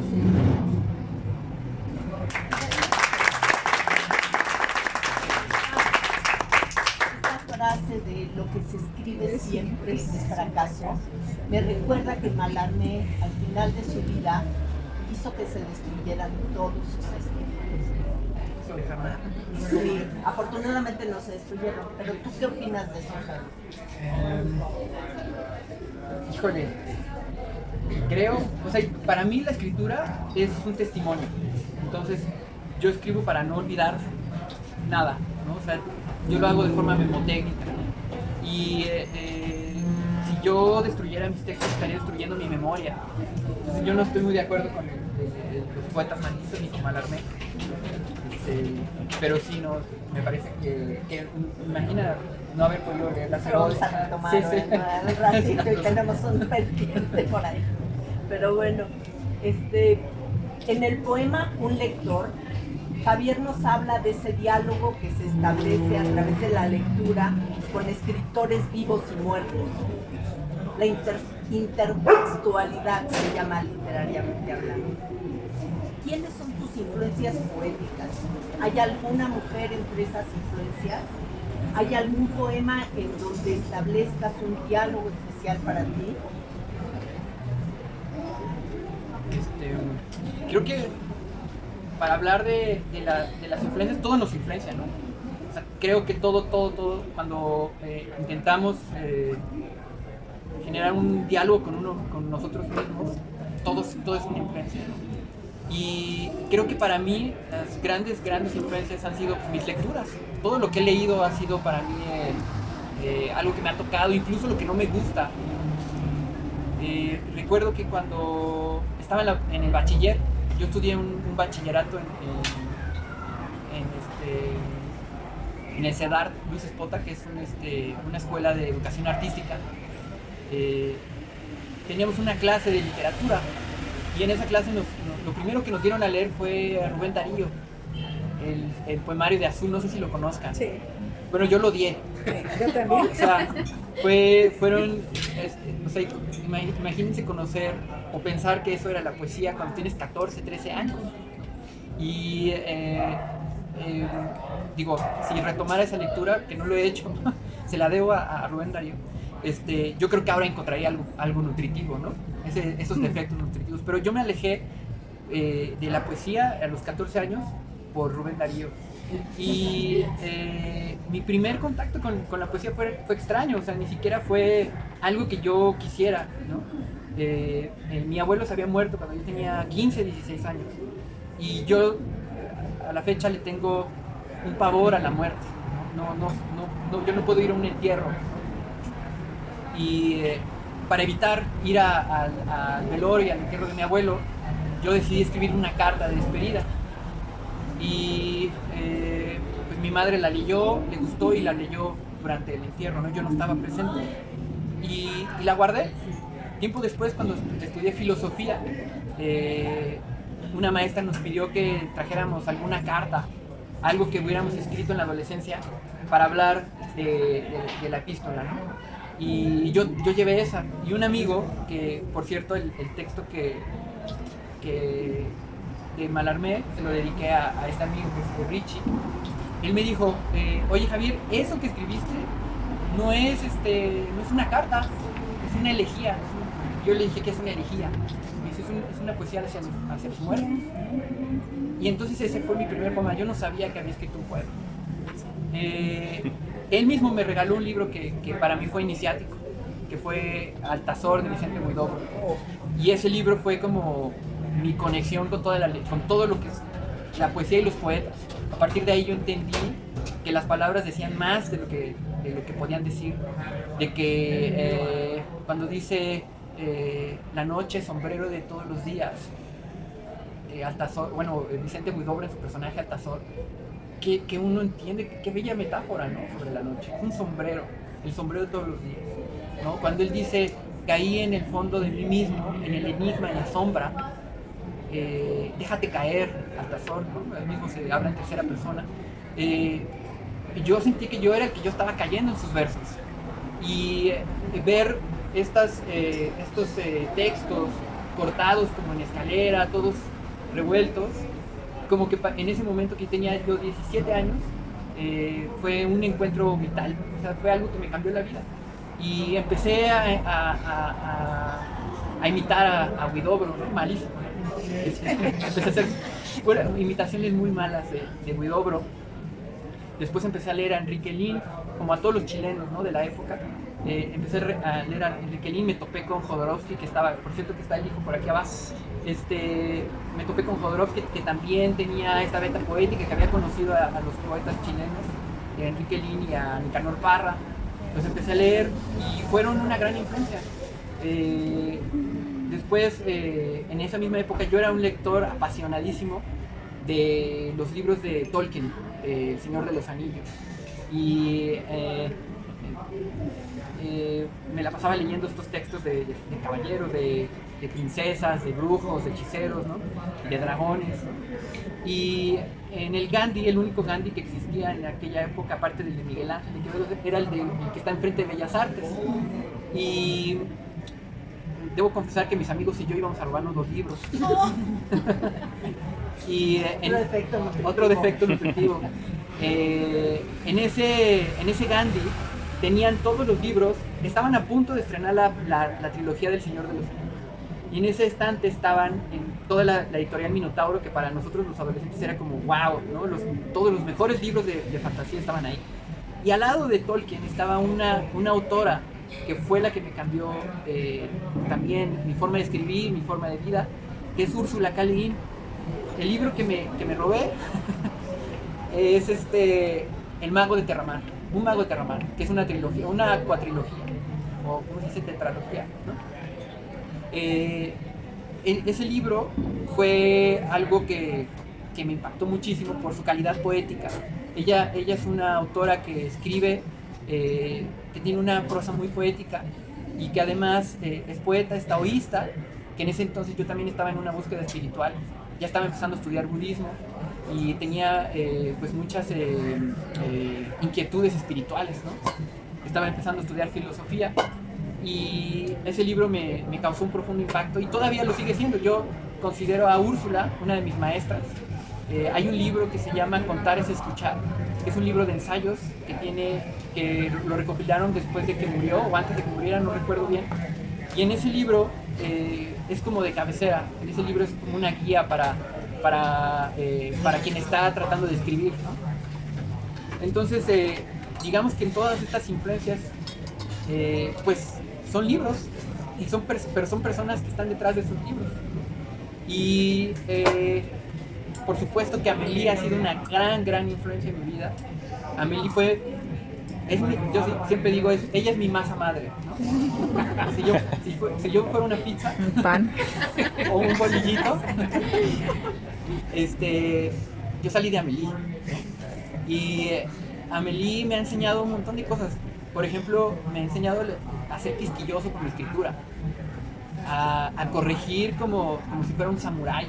Esta frase de lo que se escribe siempre es fracaso me recuerda que Mallarmé al final de su vida hizo que se destruyeran todos sus escritos. Sí, afortunadamente no se destruyeron, pero ¿tú qué opinas de eso, Javi? Híjole, creo, o sea, para mí la escritura es un testimonio. Entonces, yo escribo para no olvidar nada, ¿no? O sea, yo lo hago de forma memotécnica. Y si yo destruyera mis textos, estaría destruyendo mi memoria. Entonces, yo no estoy muy de acuerdo con los poetas malditos ni con Mallarmé. Pero sí, no, me parece que imagina no haber podido leer la Vamos a retomar un ratito y tenemos un pendiente por ahí. Pero bueno, en el poema Un lector, Javier nos habla de ese diálogo que se establece a través de la lectura con escritores vivos y muertos. La intertextualidad se llama literariamente hablando. ¿Quiénes son tus influencias poéticas? ¿Hay alguna mujer entre esas influencias? ¿Hay algún poema en donde establezcas un diálogo especial para ti? Creo que para hablar de las influencias, todo nos influencia, ¿no? O sea, creo que todo, cuando intentamos generar un diálogo con nosotros mismos, todo es una influencia, ¿no? Y creo que para mí las grandes influencias han sido mis lecturas. Todo lo que he leído ha sido para mí algo que me ha tocado, incluso lo que no me gusta. Recuerdo que cuando estaba en el bachiller, yo estudié un bachillerato en el CEDART Luis Espota, que es una escuela de educación artística. Teníamos una clase de literatura y en esa clase lo primero que nos dieron a leer fue a Rubén Darío, el poemario de Azul, no sé si lo conozcan. Sí. Bueno, yo lo odié. Yo también. O sea, imagínense conocer o pensar que eso era la poesía cuando tienes 14, 13 años. Y digo, si retomara esa lectura, que no lo he hecho, se la debo a Rubén Darío, yo creo que ahora encontraría algo nutritivo, ¿no? Esos defectos nutritivos. Pero yo me alejé de la poesía a los 14 años por Rubén Darío. Y mi primer contacto con la poesía fue extraño, o sea, ni siquiera fue algo que yo quisiera, ¿no? Mi abuelo se había muerto cuando yo tenía 15, 16 años. Y yo a la fecha le tengo un pavor a la muerte. Yo no puedo ir a un entierro, ¿no? Y para evitar ir al velorio y al entierro de mi abuelo, yo decidí escribir una carta de despedida. Y pues mi madre la leyó, le gustó y la leyó durante el entierro, ¿no? Yo no estaba presente. Y la guardé. Tiempo después, cuando estudié filosofía, una maestra nos pidió que trajéramos alguna carta, algo que hubiéramos escrito en la adolescencia para hablar de la epístola, ¿no? Y yo llevé esa. Y un amigo, que por cierto el texto que Malarmé se lo dediqué a este amigo que es Richie. Él me dijo, oye Javier, eso que escribiste no es una carta, es una elegía. Yo le dije que es una elegía. Me dice, es una poesía hacia los muertos. Y entonces ese fue mi primer poema. Yo no sabía que había escrito un poema. Él mismo me regaló un libro que para mí fue iniciático, que fue Altazor de Vicente Huidobro. Y ese libro fue como mi conexión con todo lo que es la poesía y los poetas. A partir de ahí yo entendí que las palabras decían más de lo que podían decir. De que cuando dice la noche, sombrero de todos los días, Altazor, bueno, Vicente Huidobro en su personaje Altazor, que uno entiende qué bella metáfora, ¿no? Sobre la noche, un sombrero, el sombrero de todos los días, ¿no? Cuando él dice, caí en el fondo de mí mismo, en el enigma, en la sombra, déjate caer, Altazor, ¿no? Él mismo se habla en tercera persona. Yo sentí que yo era el que yo estaba cayendo en sus versos. Y ver estos textos cortados como en escalera, todos revueltos, como que en ese momento que tenía yo 17 años, fue un encuentro vital, o sea, fue algo que me cambió la vida. Y empecé a imitar a Huidobro, ¿no? Malísimo. Empecé a hacer imitaciones muy malas de Huidobro. Después empecé a leer a Enrique Lin, como a todos los chilenos, ¿no? De la época. Empecé a leer a Enrique Lin, me topé con Jodorowsky, que estaba, por cierto que está el hijo por aquí abajo. Me topé con Jodorowsky, que también tenía esta beta poética, que había conocido a los poetas chilenos, a Enrique Lin y a Nicanor Parra. Los empecé a leer y fueron una gran influencia. Después, en esa misma época, yo era un lector apasionadísimo de los libros de Tolkien, El Señor de los Anillos. Y me la pasaba leyendo estos textos de caballeros, de princesas, de brujos, de hechiceros, ¿no? De dragones. Y en el Gandhi, el único Gandhi que existía en aquella época, aparte del de Miguel Ángel, era el que está enfrente de Bellas Artes. Y debo confesar que mis amigos y yo íbamos a robarnos los libros. Y otro defecto nutritivo. En ese Gandhi tenían todos los libros, estaban a punto de estrenar la trilogía del Señor de los Anillos. Y en ese estante estaban toda la editorial Minotauro, que para nosotros los adolescentes era como wow, ¿no? Todos los mejores libros de fantasía estaban ahí. Y al lado de Tolkien estaba una autora que fue la que me cambió también mi forma de escribir, mi forma de vida, que es Úrsula K. Le Guin. El libro que me robé es El Mago de Terramar. Un mago de Terramar, que es una trilogía, una cuatrilogía, o ¿cómo se dice? Tetralogía, ¿no? Ese libro fue algo que me impactó muchísimo por su calidad poética. Ella es una autora que escribe, que tiene una prosa muy poética y que además es poeta, es taoísta, que en ese entonces yo también estaba en una búsqueda espiritual, ya estaba empezando a estudiar budismo y tenía pues muchas inquietudes espirituales, ¿no? Estaba empezando a estudiar filosofía y ese libro me causó un profundo impacto y todavía lo sigue siendo. Yo considero a Úrsula una de mis maestras. Hay un libro que se llama Contar es escuchar, que es un libro de ensayos que lo recopilaron después de que murió o antes de que muriera, no recuerdo bien. Y en ese libro es como de cabecera, en ese libro es como una guía para quien está tratando de escribir, ¿no? Entonces, digamos que en todas estas influencias, pues son libros, y pero son personas que están detrás de esos libros. Y por supuesto que Amélie ha sido una gran influencia en mi vida. Amélie yo siempre digo, ella es mi masa madre, ¿no? Si yo fuera una pizza, un pan o un bolillito, yo salí de Amélie. Y Amélie me ha enseñado un montón de cosas. Por ejemplo, me ha enseñado a ser quisquilloso con la escritura, a corregir como si fuera un samurái.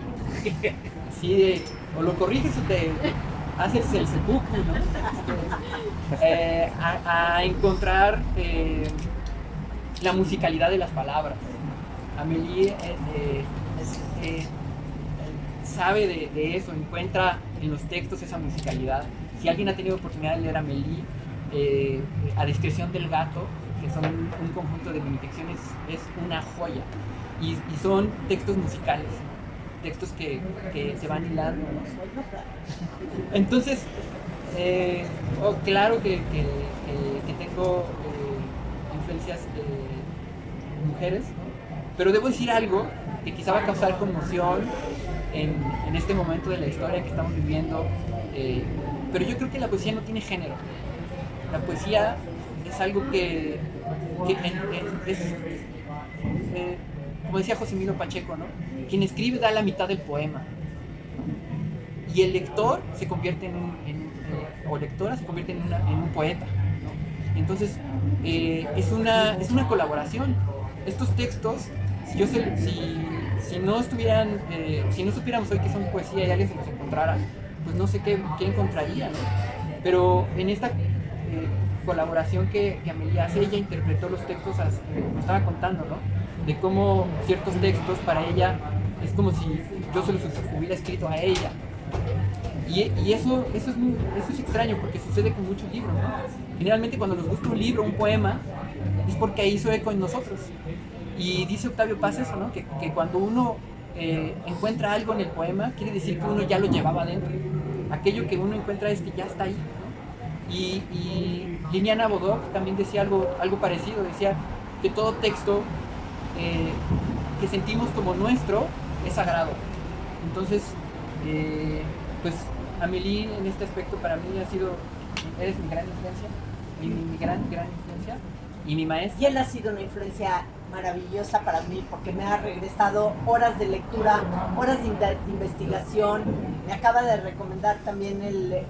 Así o lo corriges o te haces el seppuku, ¿no? A encontrar la musicalidad de las palabras. Amélie sabe de eso, encuentra en los textos esa musicalidad. Si alguien ha tenido oportunidad de leer Amélie, A discreción del gato, que son un conjunto de minificciones, es una joya. Y son textos musicales, textos que se van hilando, ¿no? Entonces, claro que tengo influencias de mujeres, ¿no? Pero debo decir algo que quizá va a causar conmoción en este momento de la historia que estamos viviendo, pero yo creo que la poesía no tiene género. La poesía es algo que es, como decía José Emilio Pacheco, ¿no? Quien escribe da la mitad del poema, ¿no? Y el lector se convierte o lectora se convierte en un poeta, ¿no? Entonces es una colaboración. Estos textos, si no supiéramos hoy que son poesía y alguien se los encontrara, pues no sé qué encontraría, ¿no? Pero en esta colaboración que Amélie hace, ella interpretó los textos, como estaba contando, ¿no? De cómo ciertos textos para ella es como si yo se los hubiera escrito a ella. Y eso es extraño porque sucede con muchos libros, ¿no? Generalmente cuando nos gusta un libro, un poema, es porque hizo eco en nosotros. Y dice Octavio Paz eso, ¿no? Que cuando uno encuentra algo en el poema, quiere decir que uno ya lo llevaba dentro. Aquello que uno encuentra es que ya está ahí, ¿no? Y Liliana Bodoc también decía algo parecido, decía que todo texto que sentimos como nuestro es sagrado. Entonces, pues Amélie en este aspecto para mí eres mi gran influencia, mi gran influencia y mi maestra. Y él ha sido una influencia maravillosa para mí porque me ha regresado horas de lectura, horas de investigación. Me acaba de recomendar también el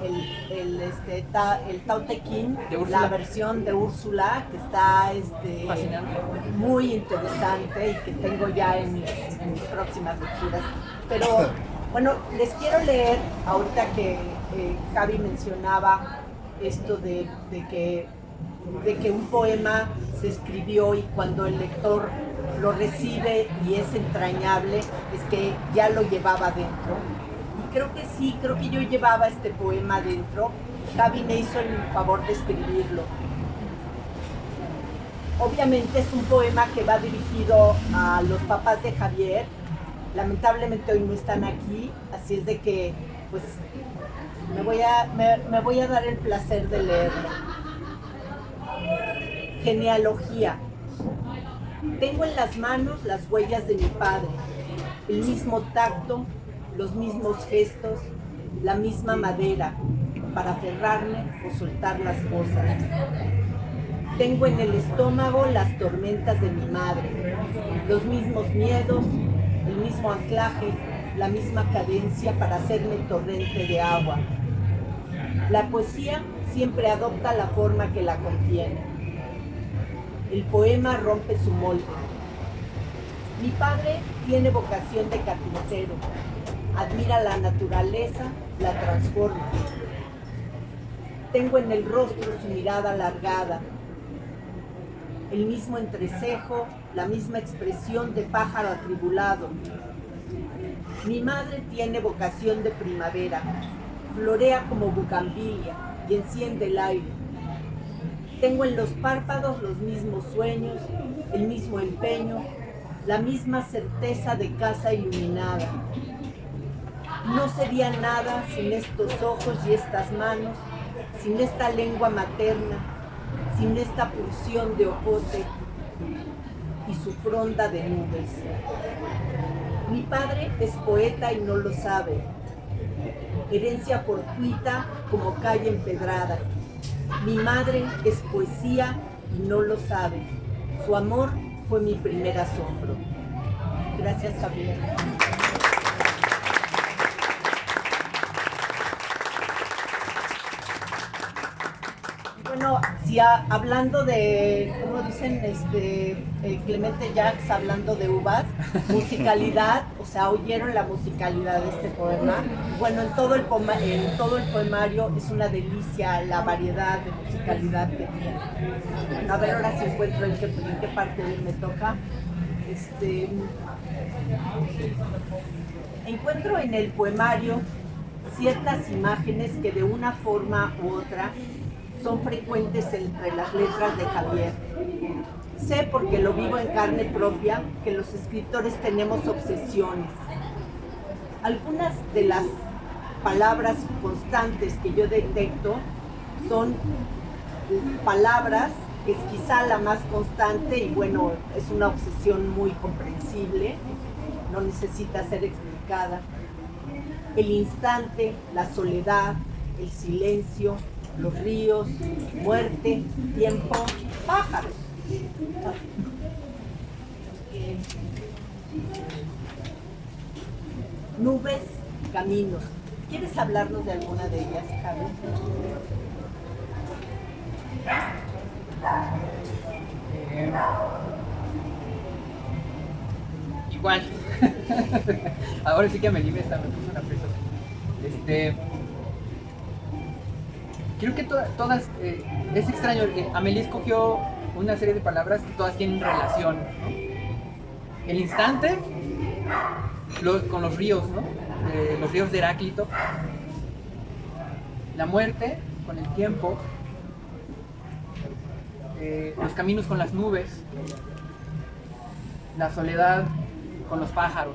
Tao Te Ching, la versión de Úrsula, que está fascinante, muy interesante y que tengo ya en mis próximas lecturas. Pero bueno, les quiero leer, ahorita que Javi mencionaba esto de que un poema se escribió y cuando el lector lo recibe y es entrañable, es que ya lo llevaba dentro. Y creo que sí, creo que yo llevaba este poema dentro. Javi me hizo el favor de escribirlo. Obviamente es un poema que va dirigido a los papás de Javier. Lamentablemente hoy no están aquí, así es de que pues me voy a dar el placer de leerlo. Genealogía. Tengo en las manos las huellas de mi padre, el mismo tacto, los mismos gestos, la misma madera, para aferrarme o soltar las cosas. Tengo en el estómago las tormentas de mi madre, los mismos miedos, el mismo anclaje, la misma cadencia para hacerme torrente de agua. La poesía siempre adopta la forma que la contiene. El poema rompe su molde. Mi padre tiene vocación de carpintero. Admira la naturaleza, la transforma. Tengo en el rostro su mirada alargada, el mismo entrecejo, la misma expresión de pájaro atribulado. Mi madre tiene vocación de primavera, florea como bugambilia y enciende el aire. Tengo en los párpados los mismos sueños, el mismo empeño, la misma certeza de casa iluminada. No sería nada sin estos ojos y estas manos, sin esta lengua materna, sin esta pulsión de ojote y su fronda de nubes. Mi padre es poeta y no lo sabe, herencia fortuita como calle empedrada. Mi madre es poesía y no lo sabe, su amor fue mi primer asombro. Gracias, Javier. Bueno, si hablando de, ¿cómo dicen? Clemente Jacques, hablando de uvas, musicalidad, o sea, oyeron la musicalidad de este poema. Bueno, en todo el poemario es una delicia la variedad de musicalidad que tiene. A ver, ahora si encuentro en qué parte me toca. Encuentro en el poemario ciertas imágenes que de una forma u otra son frecuentes entre las letras de Javier. Sé, porque lo vivo en carne propia, que los escritores tenemos obsesiones. Algunas de las palabras constantes que yo detecto son palabras, que es quizá la más constante y bueno, es una obsesión muy comprensible, no necesita ser explicada. El instante, la soledad, el silencio, los ríos, muerte, tiempo, pájaros. Nubes, caminos. ¿Quieres hablarnos de alguna de ellas, Javier? Igual. Ahora sí que me puso una presa. Creo que todas, es extraño, Amélie escogió una serie de palabras que todas tienen relación, ¿no? El instante con los ríos, ¿no? Los ríos de Heráclito, la muerte con el tiempo, los caminos con las nubes, la soledad con los pájaros.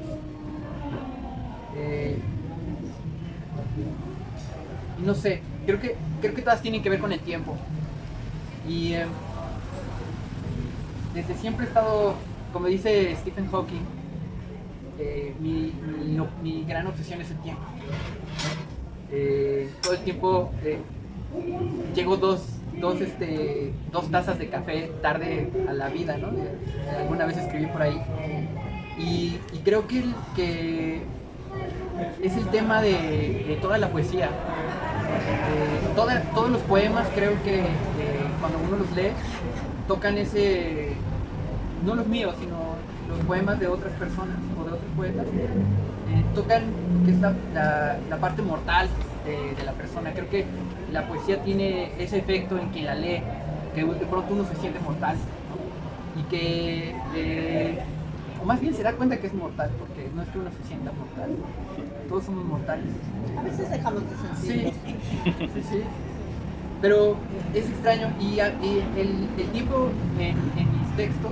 No sé, creo que todas tienen que ver con el tiempo. Y desde siempre he estado, como dice Stephen Hawking, mi gran obsesión es el tiempo. Todo el tiempo llego dos tazas de café tarde a la vida, ¿no? Alguna vez escribí por ahí. Y creo que es el tema de toda la poesía. Todos los poemas, creo que cuando uno los lee, tocan no los míos, sino los poemas de otras personas o de otros poetas, tocan que es la parte mortal de la persona. Creo que la poesía tiene ese efecto en quien la lee, que de pronto uno se siente mortal, ¿no? Y que, o más bien se da cuenta que es mortal, porque no es que uno se sienta mortal, todos somos mortales. A veces dejamos de sentirnos. Sí. Pero es extraño y el tiempo en mis textos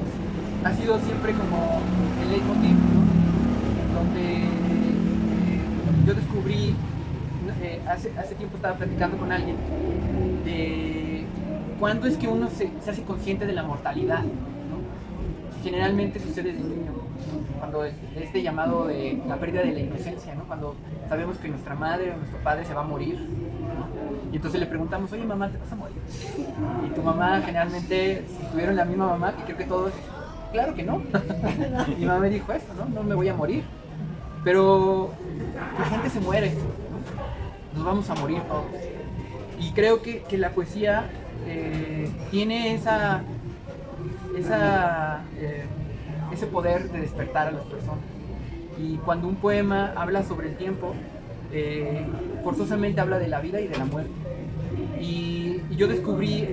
ha sido siempre como el leitmotiv, ¿no? Donde yo descubrí, hace tiempo estaba platicando con alguien de cuándo es que uno se hace consciente de la mortalidad, ¿no? Generalmente sucede de niño, ¿no? cuando este llamado de la pérdida de la inocencia, ¿no? Cuando sabemos que nuestra madre o nuestro padre se va a morir, ¿no? Y entonces le preguntamos, oye mamá, ¿te vas a morir? Y tu mamá generalmente, si tuvieron la misma mamá, que creo que todos, claro que no. Mi mamá me dijo esto, ¿no? No me voy a morir. Pero la gente se muere, ¿no? Nos vamos a morir todos. Y creo que la poesía tiene ese poder de despertar a las personas. Y cuando un poema habla sobre el tiempo, forzosamente habla de la vida y de la muerte. Y yo descubrí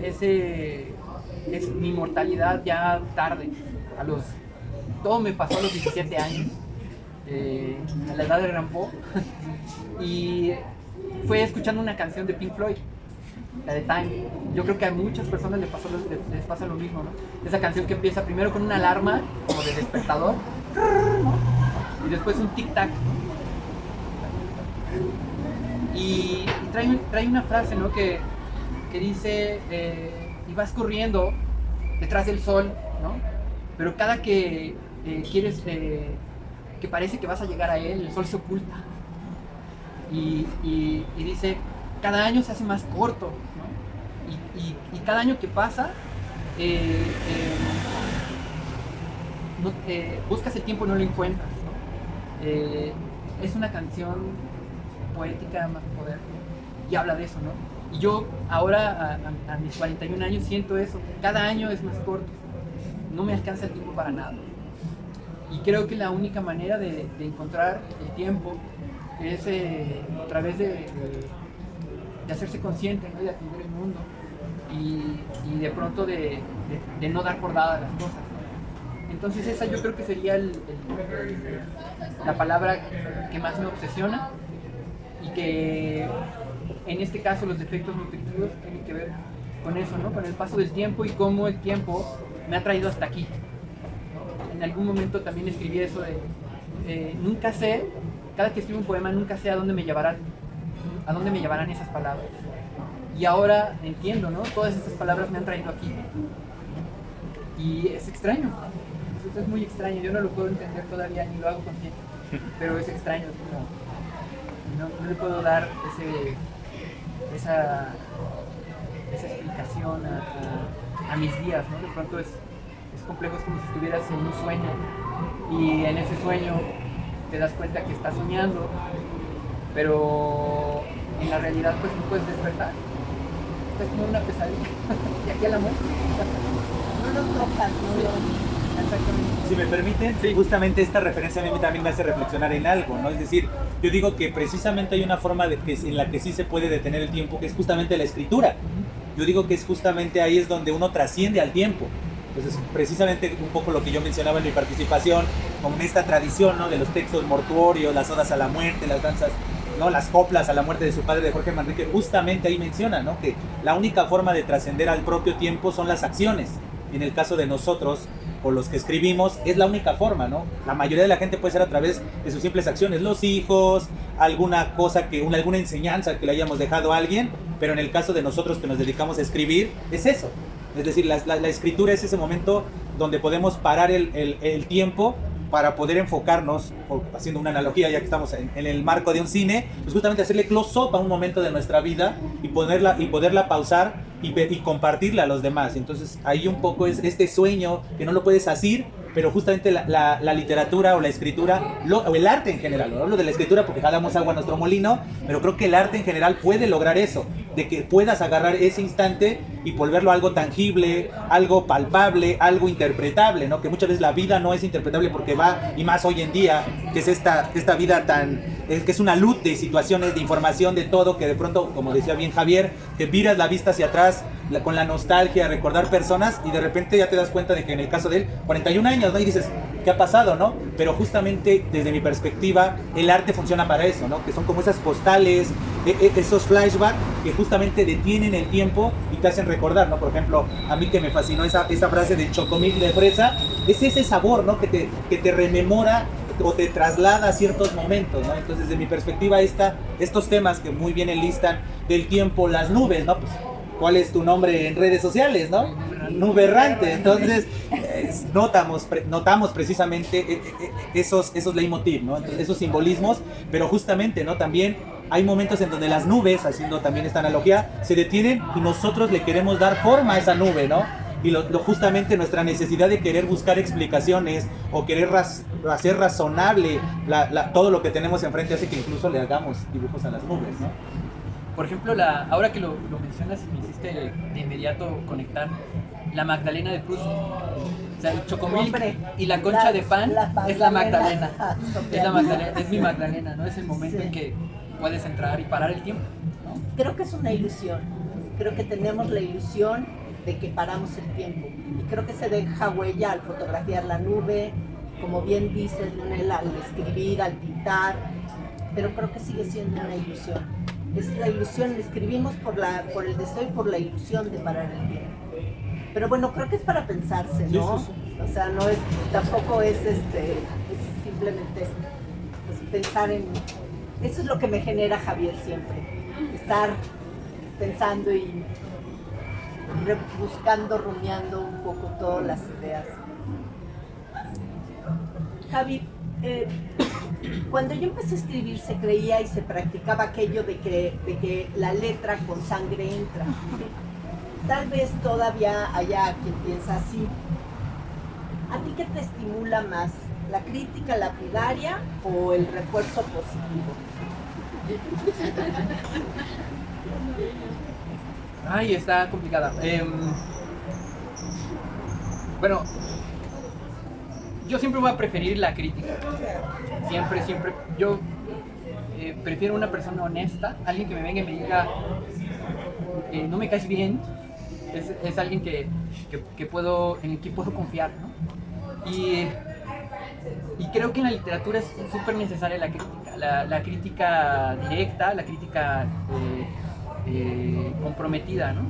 mi mortalidad ya tarde. Todo me pasó a los 17 años, a la edad de Rampo. Y fue escuchando una canción de Pink Floyd, la de Time. Yo creo que a muchas personas les pasa lo mismo, ¿no? Esa canción que empieza primero con una alarma, como de despertador, y después un tic-tac. Y trae una frase, ¿no? que dice, y vas corriendo detrás del sol, ¿no? Pero cada que quieres, que parece que vas a llegar a él, el sol se oculta. Y dice, cada año se hace más corto, ¿no? Y cada año que pasa, buscas el tiempo y no lo encuentras, ¿no? Es una canción poética más poder, y habla de eso, ¿no? Y yo ahora, a mis 41 años, siento eso, cada año es más corto, no me alcanza el tiempo para nada. Y creo que la única manera de encontrar el tiempo es a través de hacerse consciente, ¿no? De atender el mundo y de pronto de no dar por dadas las cosas, ¿no? Entonces esa yo creo que sería la palabra que más me obsesiona, y que en este caso los defectos nutritivos tienen que ver con eso, ¿no? Con el paso del tiempo y cómo el tiempo me ha traído hasta aquí, ¿no? En algún momento también escribí eso de nunca sé, cada que escribo un poema nunca sé a dónde me llevarán esas palabras. Y ahora entiendo, ¿no? Todas esas palabras me han traído aquí. Y es extraño, eso es muy extraño, yo no lo puedo entender todavía, ni lo hago consciente, pero es extraño, no le puedo dar esa explicación a mis días, ¿no? De pronto es complejo, es como si estuvieras en un sueño, y en ese sueño te das cuenta que estás soñando, pero en la realidad pues no puedes despertar, estás como una pesadilla, y aquí a la muerte. No lo tocas, no lo... Exactamente. Si me permiten, sí. Justamente esta referencia a mí también me hace reflexionar en algo, ¿no? Es decir, yo digo que precisamente hay una forma en la que sí se puede detener el tiempo, que es justamente la escritura. Yo digo que es justamente ahí es donde uno trasciende al tiempo. Entonces, precisamente un poco lo que yo mencionaba en mi participación, con esta tradición, ¿no? De los textos mortuorios, las odas a la muerte, las danzas, ¿no? Las coplas a la muerte de su padre, de Jorge Manrique, justamente ahí menciona, ¿no? Que la única forma de trascender al propio tiempo son las acciones. En el caso de nosotros, o los que escribimos, es la única forma, ¿no? La mayoría de la gente puede ser a través de sus simples acciones, los hijos, alguna cosa alguna enseñanza que le hayamos dejado a alguien, pero en el caso de nosotros que nos dedicamos a escribir, es eso. Es decir, la escritura es ese momento donde podemos parar el tiempo para poder enfocarnos, haciendo una analogía ya que estamos en el marco de un cine, pues justamente hacerle close-up a un momento de nuestra vida y poderla pausar y compartirla a los demás. Entonces ahí un poco es este sueño que no lo puedes asir, pero justamente la literatura o la escritura, o el arte en general, no hablo de la escritura porque jalamos agua a nuestro molino, pero creo que el arte en general puede lograr eso, de que puedas agarrar ese instante y volverlo algo tangible, algo palpable, algo interpretable, ¿no? Que muchas veces la vida no es interpretable porque va, y más hoy en día, que es esta vida que es una luz de situaciones, de información, de todo, que de pronto, como decía bien Javier, que miras la vista hacia atrás con la nostalgia, recordar personas, y de repente ya te das cuenta de que en el caso de él, 41 años, ¿no? Y dices, ¿qué ha pasado, no? Pero justamente desde mi perspectiva, el arte funciona para eso, ¿no? Que son como esas postales, esos flashbacks que justamente detienen el tiempo y te hacen recordar, ¿no? Por ejemplo, a mí que me fascinó esa frase de chocomil de fresa, es ese sabor, ¿no? Que te rememora o te traslada a ciertos momentos, ¿no? Entonces, desde mi perspectiva, estos temas que muy bien enlistan del tiempo, las nubes, ¿no? Pues, ¿cuál es tu nombre en redes sociales, no? Nube errante. Entonces, notamos precisamente esos leitmotiv, ¿no? Entonces, esos simbolismos, pero justamente, ¿no? También hay momentos en donde las nubes, haciendo también esta analogía, se detienen y nosotros le queremos dar forma a esa nube, ¿no? Y justamente nuestra necesidad de querer buscar explicaciones o querer hacer razonable todo lo que tenemos enfrente hace que incluso le hagamos dibujos a las nubes, ¿no? Por ejemplo, ahora que lo mencionas y me hiciste de inmediato conectar, la Magdalena de Proust. O sea, el chocomilk y la concha de pan es la Magdalena. Es la Magdalena, es mi Magdalena, ¿no? Es el momento en que puedes entrar y parar el tiempo, ¿no? Creo que es una ilusión. Creo que tenemos la ilusión de que paramos el tiempo. Y creo que se deja huella al fotografiar la nube, como bien dices, Leonel, al escribir, al pintar, pero creo que sigue siendo una ilusión. Es la ilusión, escribimos por el deseo y por la ilusión de parar el tiempo. Pero bueno, creo que es para pensarse, ¿no? Sí, sí, sí. O sea, no es, tampoco es es simplemente pues, pensar en... Eso es lo que me genera Javier siempre, estar pensando y buscando, rumiando un poco todas las ideas. Javi, cuando yo empecé a escribir se creía y se practicaba aquello de que la letra con sangre entra. Tal vez todavía haya quien piensa así. ¿A ti qué te estimula más? ¿La crítica lapidaria o el refuerzo positivo? Ay, está complicada. Bueno, yo siempre voy a preferir la crítica. Siempre. Yo prefiero una persona honesta, alguien que me venga y me diga, no me caes bien. Es alguien en el que puedo confiar, ¿no? Y creo que en la literatura es súper necesaria la crítica. La crítica directa, la crítica comprometida, ¿no?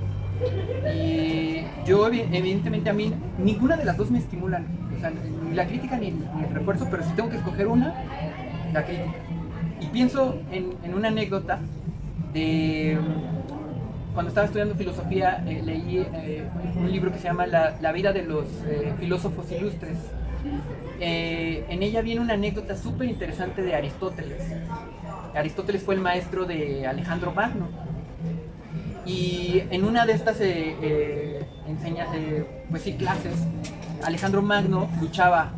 Y yo, evidentemente, a mí ninguna de las dos me estimulan, o sea, ni la crítica ni el refuerzo, pero si tengo que escoger una, la crítica. Y pienso en una anécdota de cuando estaba estudiando filosofía, leí un libro que se llama La vida de los filósofos ilustres. En ella viene una anécdota súper interesante de Aristóteles. Aristóteles fue el maestro de Alejandro Magno. Y en una de estas clases, Alejandro Magno luchaba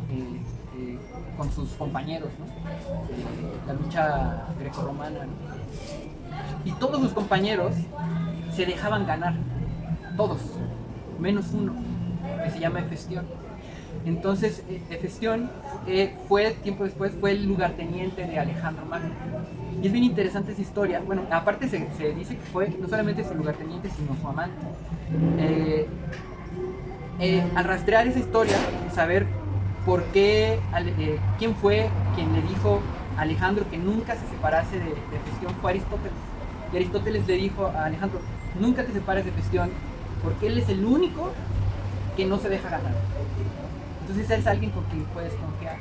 con sus compañeros, ¿no? La lucha grecorromana, ¿no? Y todos sus compañeros se dejaban ganar, todos, menos uno, que se llama Hefestión. Entonces, Hefestión tiempo después, fue el lugarteniente de Alejandro Magno. Y es bien interesante esa historia. Bueno, aparte se dice que fue no solamente su lugarteniente, sino su amante. Al rastrear esa historia, saber por qué, quién fue quien le dijo a Alejandro que nunca se separase de Hefestión, fue Aristóteles. Y Aristóteles le dijo a Alejandro, nunca te separes de Hefestión, porque él es el único que no se deja ganar. Entonces es alguien con quien puedes confiar.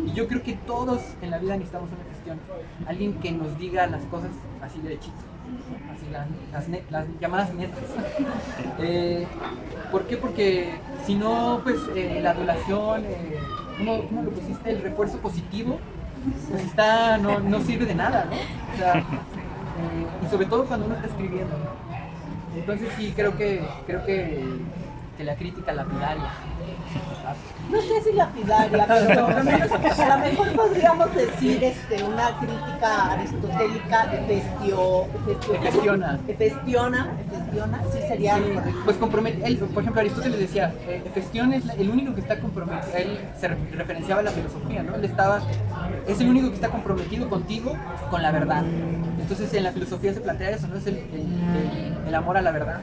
Y yo creo que todos en la vida necesitamos una Hefestión, alguien que nos diga las cosas así derechito, así las llamadas netas. ¿Por qué? Porque si no, pues la adulación, ¿cómo lo pusiste? El refuerzo positivo, pues no sirve de nada, ¿no? O sea, y sobre todo cuando uno está escribiendo, ¿no? Entonces sí, creo que la crítica lapidaria. No sé si lapidaria, pero a lo mejor podríamos decir una crítica aristotélica Hefestiona, sí sería. Sí, pues por ejemplo, Aristóteles decía, Hefestión es el único que está comprometido, él se referenciaba a la filosofía, ¿no? Es el único que está comprometido contigo, con la verdad. Entonces en la filosofía se plantea eso, ¿no? Es el amor a la verdad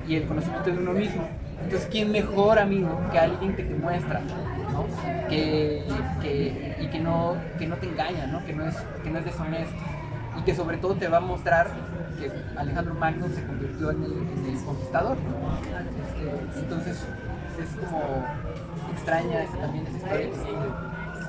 y el conocimiento de uno mismo. Entonces, ¿quién mejor amigo que alguien que te muestra, ¿no? Que no te engaña, ¿no? Que no es deshonesto y que sobre todo te va a mostrar que Alejandro Magno se convirtió en el conquistador, ¿no? Entonces es como extraña también esa historia.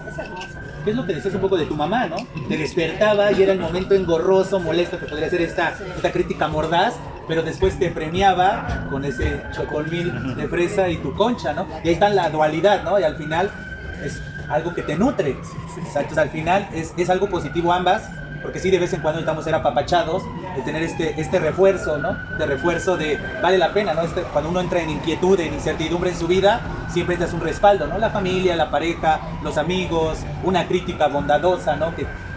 Es hermosa. ¿Qué es lo que decías un poco de tu mamá, no? Te despertaba y era el momento engorroso, molesto que podría ser esta crítica mordaz, pero después te premiaba con ese chocolmil de fresa y tu concha, ¿no? Y ahí está la dualidad, ¿no? Y al final es algo que te nutre. O sea, entonces al final es algo positivo ambas, porque sí, de vez en cuando necesitamos ser apapachados, de tener este refuerzo, ¿no? De refuerzo de vale la pena, ¿no? Cuando uno entra en inquietud, en incertidumbre en su vida, siempre necesitas un respaldo, ¿no? La familia, la pareja, los amigos, una crítica bondadosa, ¿no?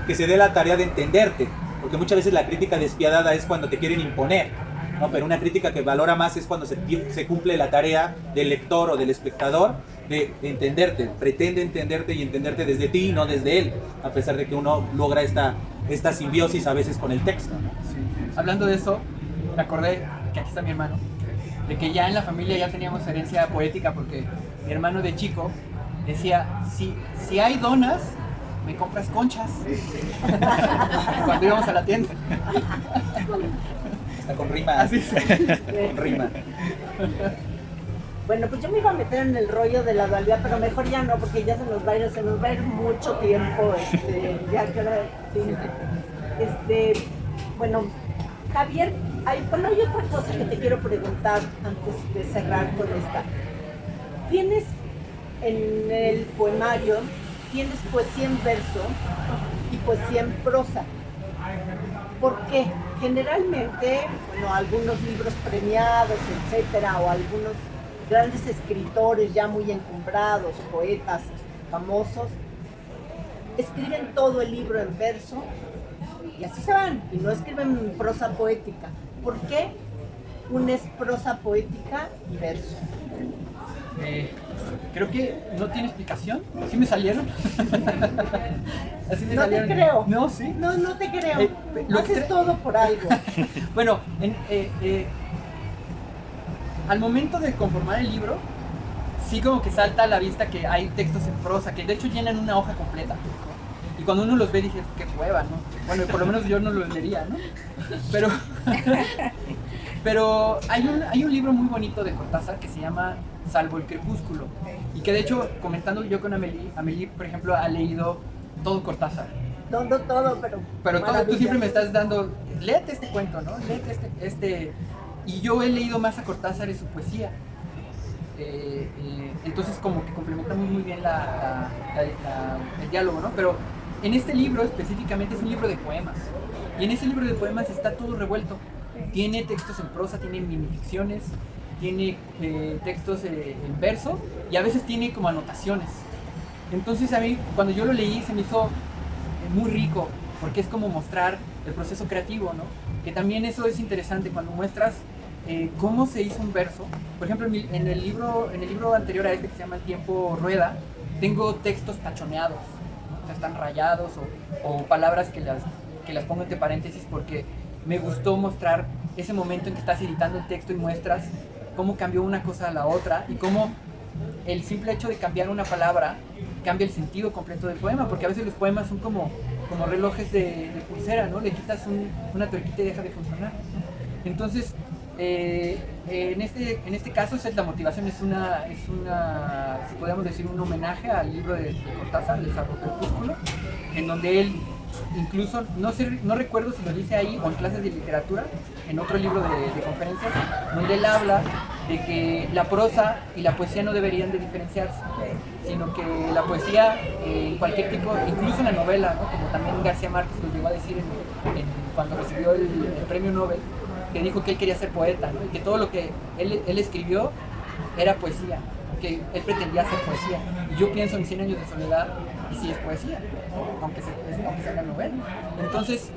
Que se dé la tarea de entenderte, porque muchas veces la crítica despiadada es cuando te quieren imponer, ¿no? Pero una crítica que valora más es cuando se cumple la tarea del lector o del espectador de entenderte, pretende entenderte y entenderte desde ti y no desde él, a pesar de que uno logra esta simbiosis a veces con el texto, ¿no? Sí. Hablando de eso, me acordé que aquí está mi hermano, de que ya en la familia ya teníamos herencia poética, porque mi hermano de chico decía, si hay donas, me compras conchas. Cuando íbamos a la tienda. Está con rima. Así es. Con rima. Bueno, pues yo me iba a meter en el rollo de la dualidad, pero mejor ya no, porque ya se nos va a ir mucho tiempo, ya que ahora, sí. Bueno, Javier, hay otra cosa que te quiero preguntar antes de cerrar con esta. Tienes en el poemario, tienes poesía en verso y poesía en prosa. ¿Por qué? Generalmente, bueno, algunos libros premiados, etcétera, o algunos grandes escritores ya muy encumbrados, poetas famosos, escriben todo el libro en verso y así se van, y no escriben prosa poética. ¿Por qué unes prosa poética y verso? Creo que no tiene explicación. ¿Sí me salieron? Así me No salieron. te creo. No, sí. No te creo. Lo Haces todo por algo. Bueno, al momento de conformar el libro, sí como que salta a la vista que hay textos en prosa, que de hecho llenan una hoja completa. Y cuando uno los ve dije, qué hueva, ¿no? Bueno, por lo menos yo no los leería, ¿no? Pero hay un libro muy bonito de Cortázar que se llama Salvo el crepúsculo. Y que de hecho, comentando yo con Amelie, por ejemplo, ha leído todo Cortázar. Todo, pero todo, tú siempre me estás dando, léete este cuento, ¿no? Léete este. Y yo he leído más a Cortázar y su poesía. Entonces como que complementamos muy bien el diálogo, ¿no? Pero en este libro específicamente es un libro de poemas. Y en ese libro de poemas está todo revuelto. Tiene textos en prosa, tiene minificciones, tiene textos en verso y a veces tiene como anotaciones. Entonces a mí cuando yo lo leí se me hizo muy rico, porque es como mostrar el proceso creativo, ¿no? Que también eso es interesante cuando muestras cómo se hizo un verso. Por ejemplo, en el libro anterior a este, que se llama El tiempo rueda, tengo textos tachoneados, ¿no? O sea, están rayados o palabras que las pongo entre paréntesis porque me gustó mostrar ese momento en que estás editando el texto y muestras cómo cambió una cosa a la otra y cómo el simple hecho de cambiar una palabra cambia el sentido completo del poema, porque a veces los poemas son como relojes de pulsera, ¿no? Le quitas una tuerquita y deja de funcionar. Entonces, en este caso esa es la motivación, es una, si podemos decir, un homenaje al libro de Cortázar, El Salvo crepúsculo, en donde él incluso, no recuerdo si lo dice ahí o en clases de literatura, en otro libro de conferencias, donde él habla de que la prosa y la poesía no deberían de diferenciarse, sino que la poesía en cualquier tipo, incluso en la novela, ¿no? Como también García Márquez lo llegó a decir cuando recibió el premio Nobel, que dijo que él quería ser poeta, ¿no? Y que todo lo que él escribió era poesía, que él pretendía hacer poesía. Y yo pienso en 100 años de soledad y sí es poesía, aunque sea una novela. Entonces,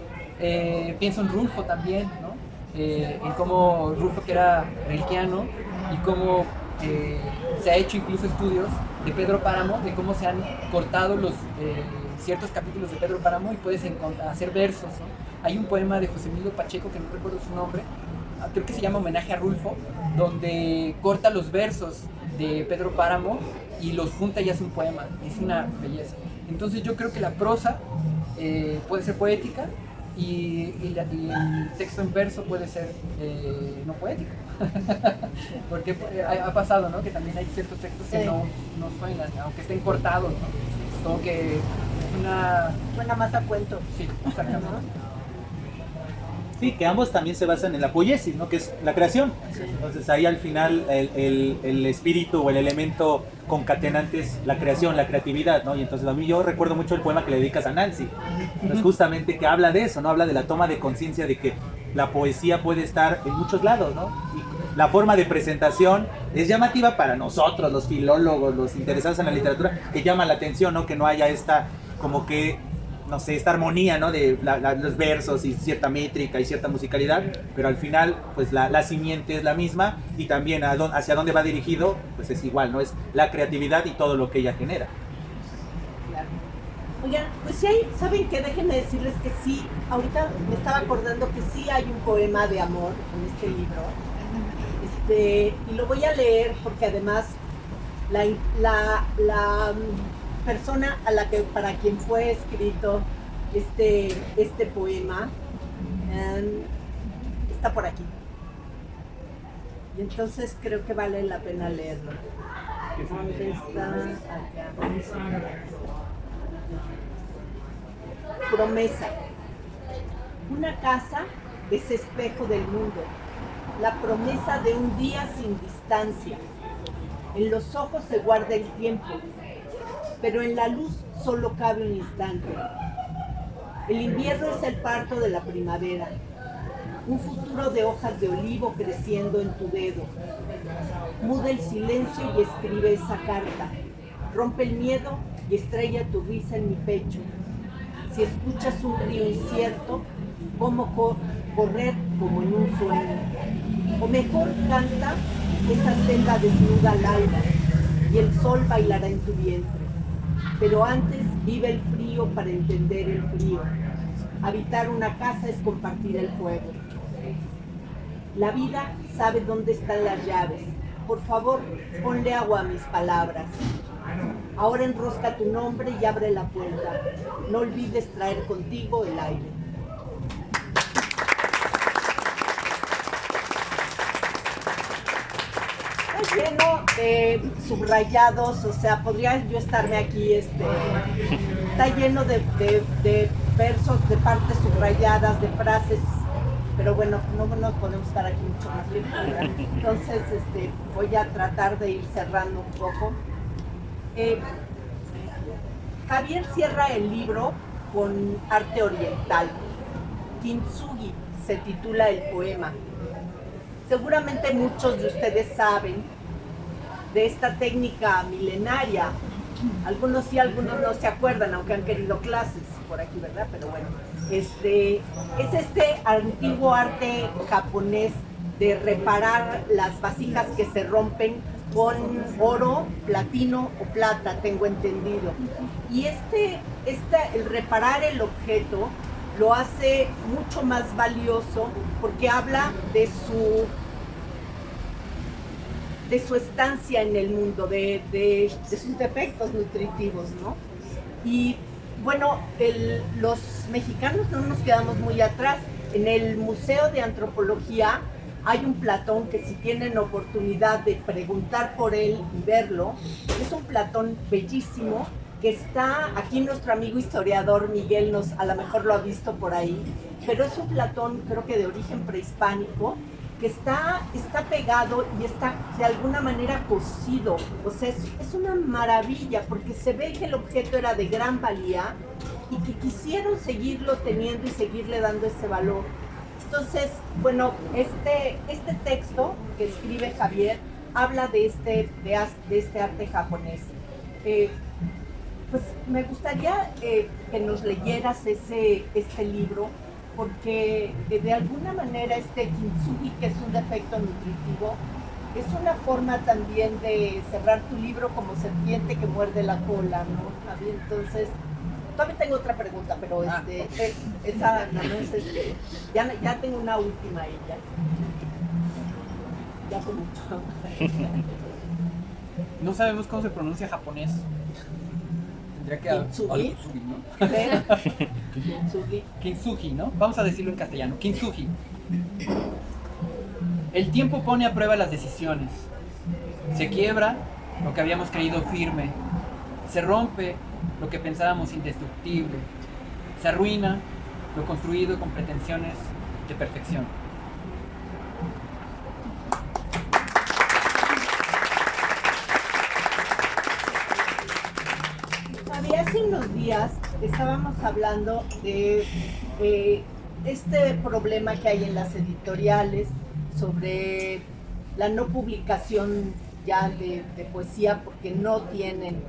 pienso en Rulfo también, ¿no? En cómo Rulfo, que era rilkeano, y cómo se ha hecho incluso estudios de Pedro Páramo, de cómo se han cortado los ciertos capítulos de Pedro Páramo y puedes hacer versos, ¿no? Hay un poema de José Emilio Pacheco, que no recuerdo su nombre, creo que se llama Homenaje a Rulfo, donde corta los versos de Pedro Páramo y los junta y hace un poema. Es una belleza. Entonces yo creo que la prosa puede ser poética y el texto en verso puede ser no poético. Porque ha pasado, ¿no? Que también hay ciertos textos que no suenan, aunque estén cortados, ¿no? Como que es una... Suena más a cuento. Sí, exactamente. Sí, que ambos también se basan en la poiesis, ¿no? Que es la creación. Entonces ahí al final el espíritu o el elemento concatenante es la creación, la creatividad, ¿no? Y entonces a mí yo recuerdo mucho el poema que le dedicas a Nancy. Pues justamente que habla de eso, ¿no? Habla de la toma de conciencia de que la poesía puede estar en muchos lados, ¿no? Y la forma de presentación es llamativa para nosotros, los filólogos, los interesados en la literatura, que llama la atención, ¿no? Que no haya esta, como que no sé, esta armonía, ¿no? De los versos y cierta métrica y cierta musicalidad, pero al final, pues la simiente es la misma y también hacia dónde va dirigido, pues es igual, ¿no? Es la creatividad y todo lo que ella genera. Claro. Oigan, pues sí hay, ¿saben qué? Déjenme decirles que sí, ahorita me estaba acordando que sí hay un poema de amor en este libro, y lo voy a leer porque además la persona para quien fue escrito este poema está por aquí. Y entonces creo que vale la pena leerlo. ¿Dónde está? Acá. Promesa. Una casa es espejo del mundo. La promesa de un día sin distancia. En los ojos se guarda el tiempo, pero en la luz solo cabe un instante. El invierno es el parto de la primavera, un futuro de hojas de olivo creciendo en tu dedo. Muda el silencio y escribe esa carta. Rompe el miedo y estrella tu risa en mi pecho. Si escuchas un río incierto, cómo correr como en un sueño. O mejor canta esa selva desnuda al alba y el sol bailará en tu vientre. Pero antes vive el frío para entender el frío. Habitar una casa es compartir el fuego. La vida sabe dónde están las llaves. Por favor, ponle agua a mis palabras. Ahora enrosca tu nombre y abre la puerta. No olvides traer contigo el aire. Está lleno de subrayados, o sea, podría yo estarme aquí, está lleno de versos, de partes subrayadas, de frases, pero bueno, no nos podemos estar aquí mucho más tiempo, ¿verdad? Entonces voy a tratar de ir cerrando un poco. Javier cierra el libro con arte oriental. Kintsugi se titula el poema. Seguramente muchos de ustedes saben de esta técnica milenaria. Algunos sí, algunos no se acuerdan, aunque han querido clases por aquí, ¿verdad? Pero bueno, es este antiguo arte japonés de reparar las vasijas que se rompen con oro, platino o plata, tengo entendido. Y el reparar el objeto lo hace mucho más valioso porque habla de su estancia en el mundo, de sus defectos nutritivos, ¿no? Y bueno, los mexicanos no nos quedamos muy atrás. En el Museo de Antropología hay un Platón que si tienen oportunidad de preguntar por él y verlo, es un Platón bellísimo que está, aquí nuestro amigo historiador Miguel a lo mejor lo ha visto por ahí, pero es un Platón creo que de origen prehispánico, que está pegado y está de alguna manera cosido, o sea, es una maravilla porque se ve que el objeto era de gran valía y que quisieron seguirlo teniendo y seguirle dando ese valor. Entonces, bueno, este texto que escribe Javier habla de este arte japonés. Pues me gustaría que nos leyeras este libro, porque de alguna manera este kintsugi, que es un defecto nutritivo, es una forma también de cerrar tu libro como serpiente que muerde la cola, ¿no? Entonces, todavía tengo otra pregunta, pero esa no es ya tengo una última ahí, ya fue mucho. No sabemos cómo se pronuncia japonés. Tendría que Kintsugi, ¿no? Kintsugi, ¿no? Vamos a decirlo en castellano. Kintsugi. El tiempo pone a prueba las decisiones. Se quiebra lo que habíamos creído firme. Se rompe lo que pensábamos indestructible. Se arruina lo construido con pretensiones perfección. Hace unos días estábamos hablando de este problema que hay en las editoriales sobre la no publicación ya de poesía porque no tienen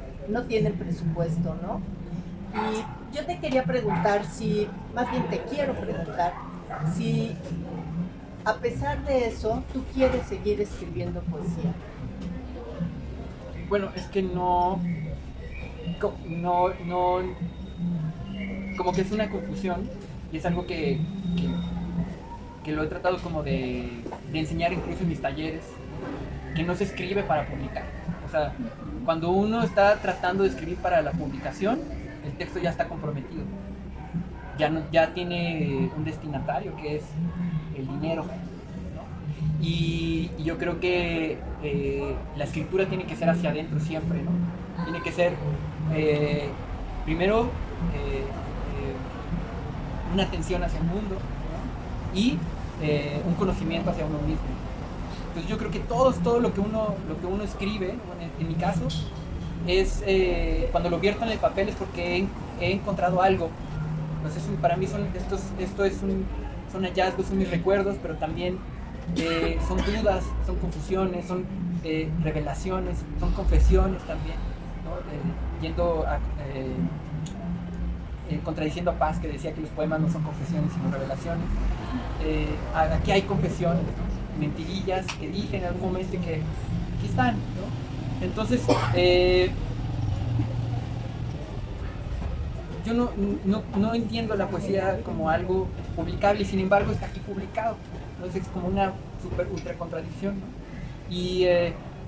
presupuesto, ¿no? Y yo te quería preguntar más bien te quiero preguntar, si a pesar de eso tú quieres seguir escribiendo poesía. Bueno, es que no, como que es una confusión y es algo que lo he tratado como de enseñar incluso en mis talleres, que no se escribe para publicar. O sea, cuando uno está tratando de escribir para la publicación, el texto ya está comprometido, ya tiene un destinatario que es el dinero, ¿no? Y yo creo que la escritura tiene que ser hacia adentro siempre, ¿no? Tiene que ser primero una atención hacia el mundo, ¿no? Y un conocimiento hacia uno mismo. Entonces yo creo que todo lo que uno escribe, bueno, en mi caso, es cuando lo vierto en el papel es porque he encontrado algo. Entonces para mí son hallazgos, son mis recuerdos, pero también son dudas, son confusiones, son revelaciones, son confesiones también, ¿no? Contradiciendo a Paz, que decía que los poemas no son confesiones sino revelaciones. Aquí hay confesiones, ¿no? Mentirillas que dije en algún momento y que aquí están, ¿no? Entonces yo no entiendo la poesía como algo publicable y sin embargo está aquí publicado. Entonces es como una ultra contradicción, ¿no? Y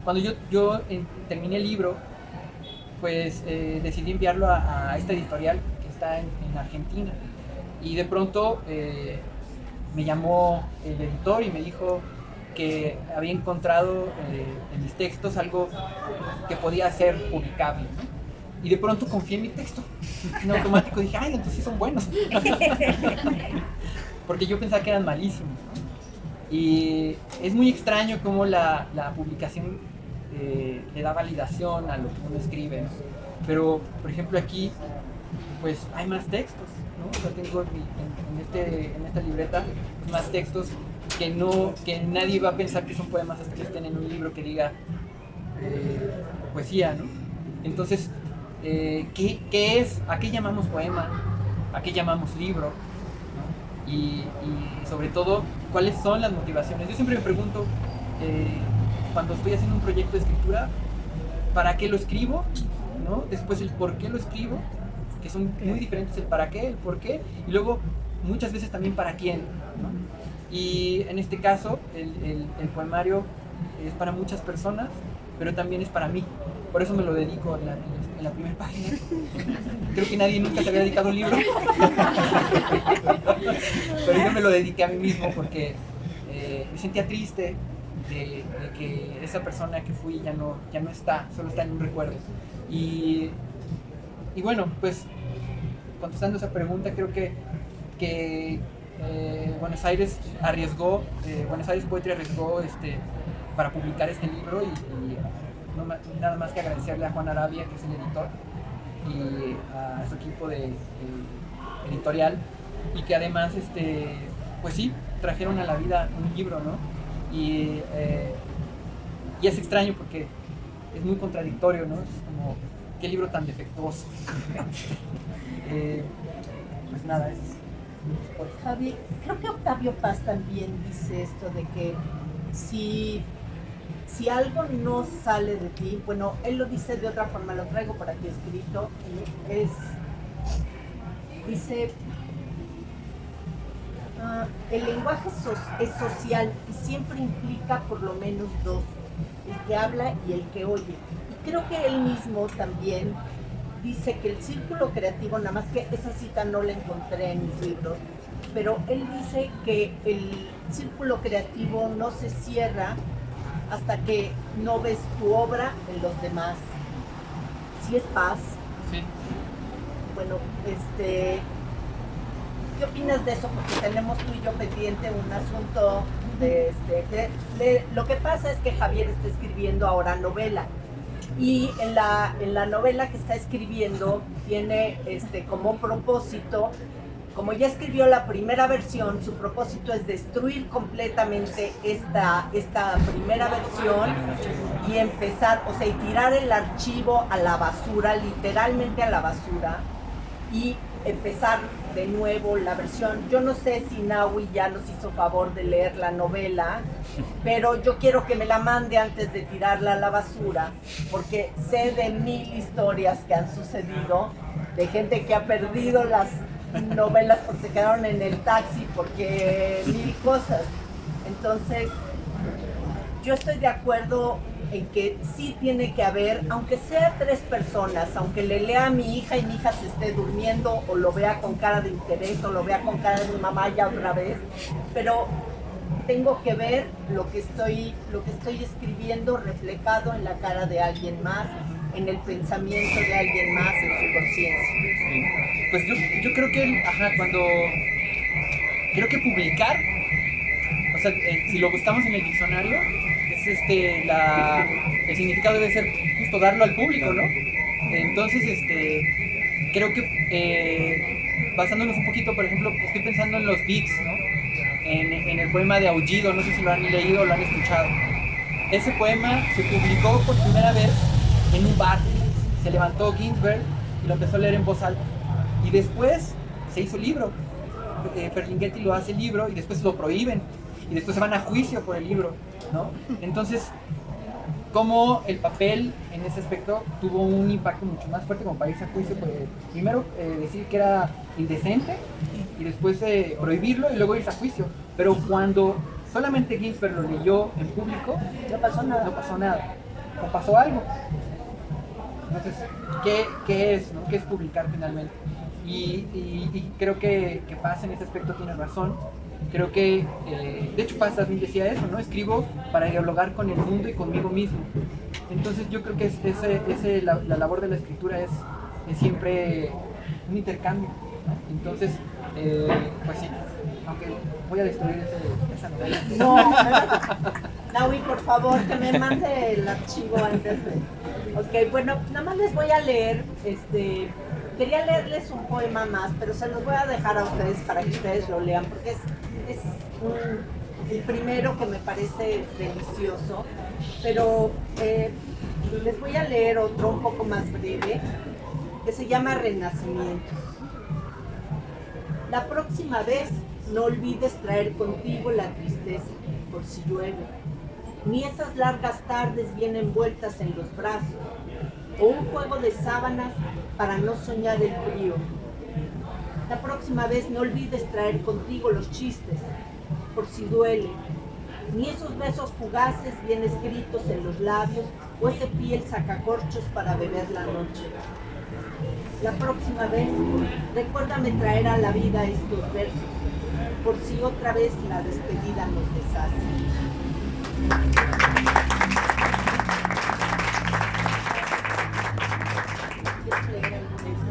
cuando yo terminé el libro, pues decidí enviarlo a esta editorial que está en Argentina, y de pronto me llamó el editor y me dijo que había encontrado en mis textos algo que podía ser publicable, ¿no? Y de pronto confié en mi texto. En automático dije, ay, entonces sí son buenos. Porque yo pensaba que eran malísimos, ¿no? Y es muy extraño cómo la publicación le da validación a lo que uno escribe, ¿no? Pero, por ejemplo, aquí, pues hay más textos, ¿no? Yo tengo en esta libreta más textos que nadie va a pensar que son poemas hasta que estén en un libro que diga poesía, ¿no? Entonces, ¿qué es? ¿A qué llamamos poema? ¿A qué llamamos libro? ¿No? Y sobre todo, ¿cuáles son las motivaciones? Yo siempre me pregunto, cuando estoy haciendo un proyecto de escritura, ¿para qué lo escribo? ¿No? Después el por qué lo escribo, que son muy diferentes, el para qué, el por qué, y luego muchas veces también para quién, ¿no? Y en este caso el poemario es para muchas personas, pero también es para mí. Por eso me lo dedico en la primera página. Creo que nadie nunca se había dedicado a un libro. Pero yo me lo dediqué a mí mismo porque me sentía triste de que esa persona que fui ya no está, solo está en un recuerdo. Y bueno, pues contestando esa pregunta, creo que Buenos Aires Poetry arriesgó para publicar este libro y nada más que agradecerle a Juan Arabia, que es el editor, y a su equipo de editorial, y que además pues sí, trajeron a la vida un libro, ¿no? Y es extraño porque es muy contradictorio, ¿no? Es como, qué libro tan defectuoso. Pues nada, es... Javi, creo que Octavio Paz también dice esto de que si algo no sale de ti, bueno, él lo dice de otra forma, lo traigo por aquí escrito, dice, el lenguaje es social y siempre implica por lo menos dos, el que habla y el que oye. Y creo que él mismo también dice que el círculo creativo, nada más que esa cita no la encontré en mis libros, pero él dice que el círculo creativo no se cierra hasta que no ves tu obra en los demás. ¿Sí es Paz? Sí. Bueno, ¿qué opinas de eso? Porque tenemos tú y yo pendiente un asunto lo que pasa es que Javier está escribiendo ahora novela. Y en la novela que está escribiendo tiene como propósito, como ya escribió la primera versión, su propósito es destruir completamente esta primera versión y empezar, o sea, y tirar el archivo a la basura, literalmente a la basura, y empezar de nuevo la versión. Yo no sé si Nahui ya nos hizo favor de leer la novela, pero yo quiero que me la mande antes de tirarla a la basura, porque sé de 1000 historias que han sucedido, de gente que ha perdido las novelas porque se quedaron en el taxi, porque 1000 cosas. Entonces, yo estoy de acuerdo en que sí tiene que haber, aunque sea 3 personas, aunque le lea a mi hija y mi hija se esté durmiendo, o lo vea con cara de interés, o lo vea con cara de mamá ya otra vez, pero tengo que ver lo que estoy escribiendo reflejado en la cara de alguien más, en el pensamiento de alguien más, en su conciencia. Sí. Pues yo creo que, creo que publicar, o sea, si lo buscamos en el diccionario, es el significado debe ser justo darlo al público, ¿no? Entonces, creo que basándonos un poquito, por ejemplo, estoy pensando en los beats, ¿no? En el poema de Aullido, no sé si lo han leído o lo han escuchado. Ese poema se publicó por primera vez en un bar. Se levantó Ginsberg y lo empezó a leer en voz alta. Y después se hizo libro. Ferlinghetti lo hace libro y después lo prohíben. Y después se van a juicio por el libro, ¿no? Entonces, como el papel en ese aspecto tuvo un impacto mucho más fuerte como para irse a juicio, pues, primero decir que era indecente y después prohibirlo y luego irse a juicio. Pero cuando solamente Ginsberg lo leyó en público, No pasó nada. no pasó nada, o pasó algo. Entonces, ¿qué es, no? ¿Qué es publicar finalmente? Y creo que Paz en ese aspecto tiene razón. Creo que, de hecho Paz también decía eso, ¿no? Escribo para dialogar con el mundo y conmigo mismo. Entonces yo creo que la labor de la escritura es siempre un intercambio, ¿no? Entonces, pues sí, aunque voy a destruir esa novela. No, Nahui, por favor, que me mande el archivo antes de... Ok, bueno, nada más les voy a leer, quería leerles un poema más, pero se los voy a dejar a ustedes para que ustedes lo lean, porque es el primero que me parece delicioso, pero les voy a leer otro un poco más breve, que se llama Renacimiento. La próxima vez no olvides traer contigo la tristeza, por si llueve, ni esas largas tardes bien envueltas en los brazos, o un juego de sábanas para no soñar el frío. La próxima vez no olvides traer contigo los chistes, por si duele, ni esos besos fugaces bien escritos en los labios, o ese piel sacacorchos para beber la noche. La próxima vez, recuérdame traer a la vida estos versos, por si otra vez la despedida nos deshace.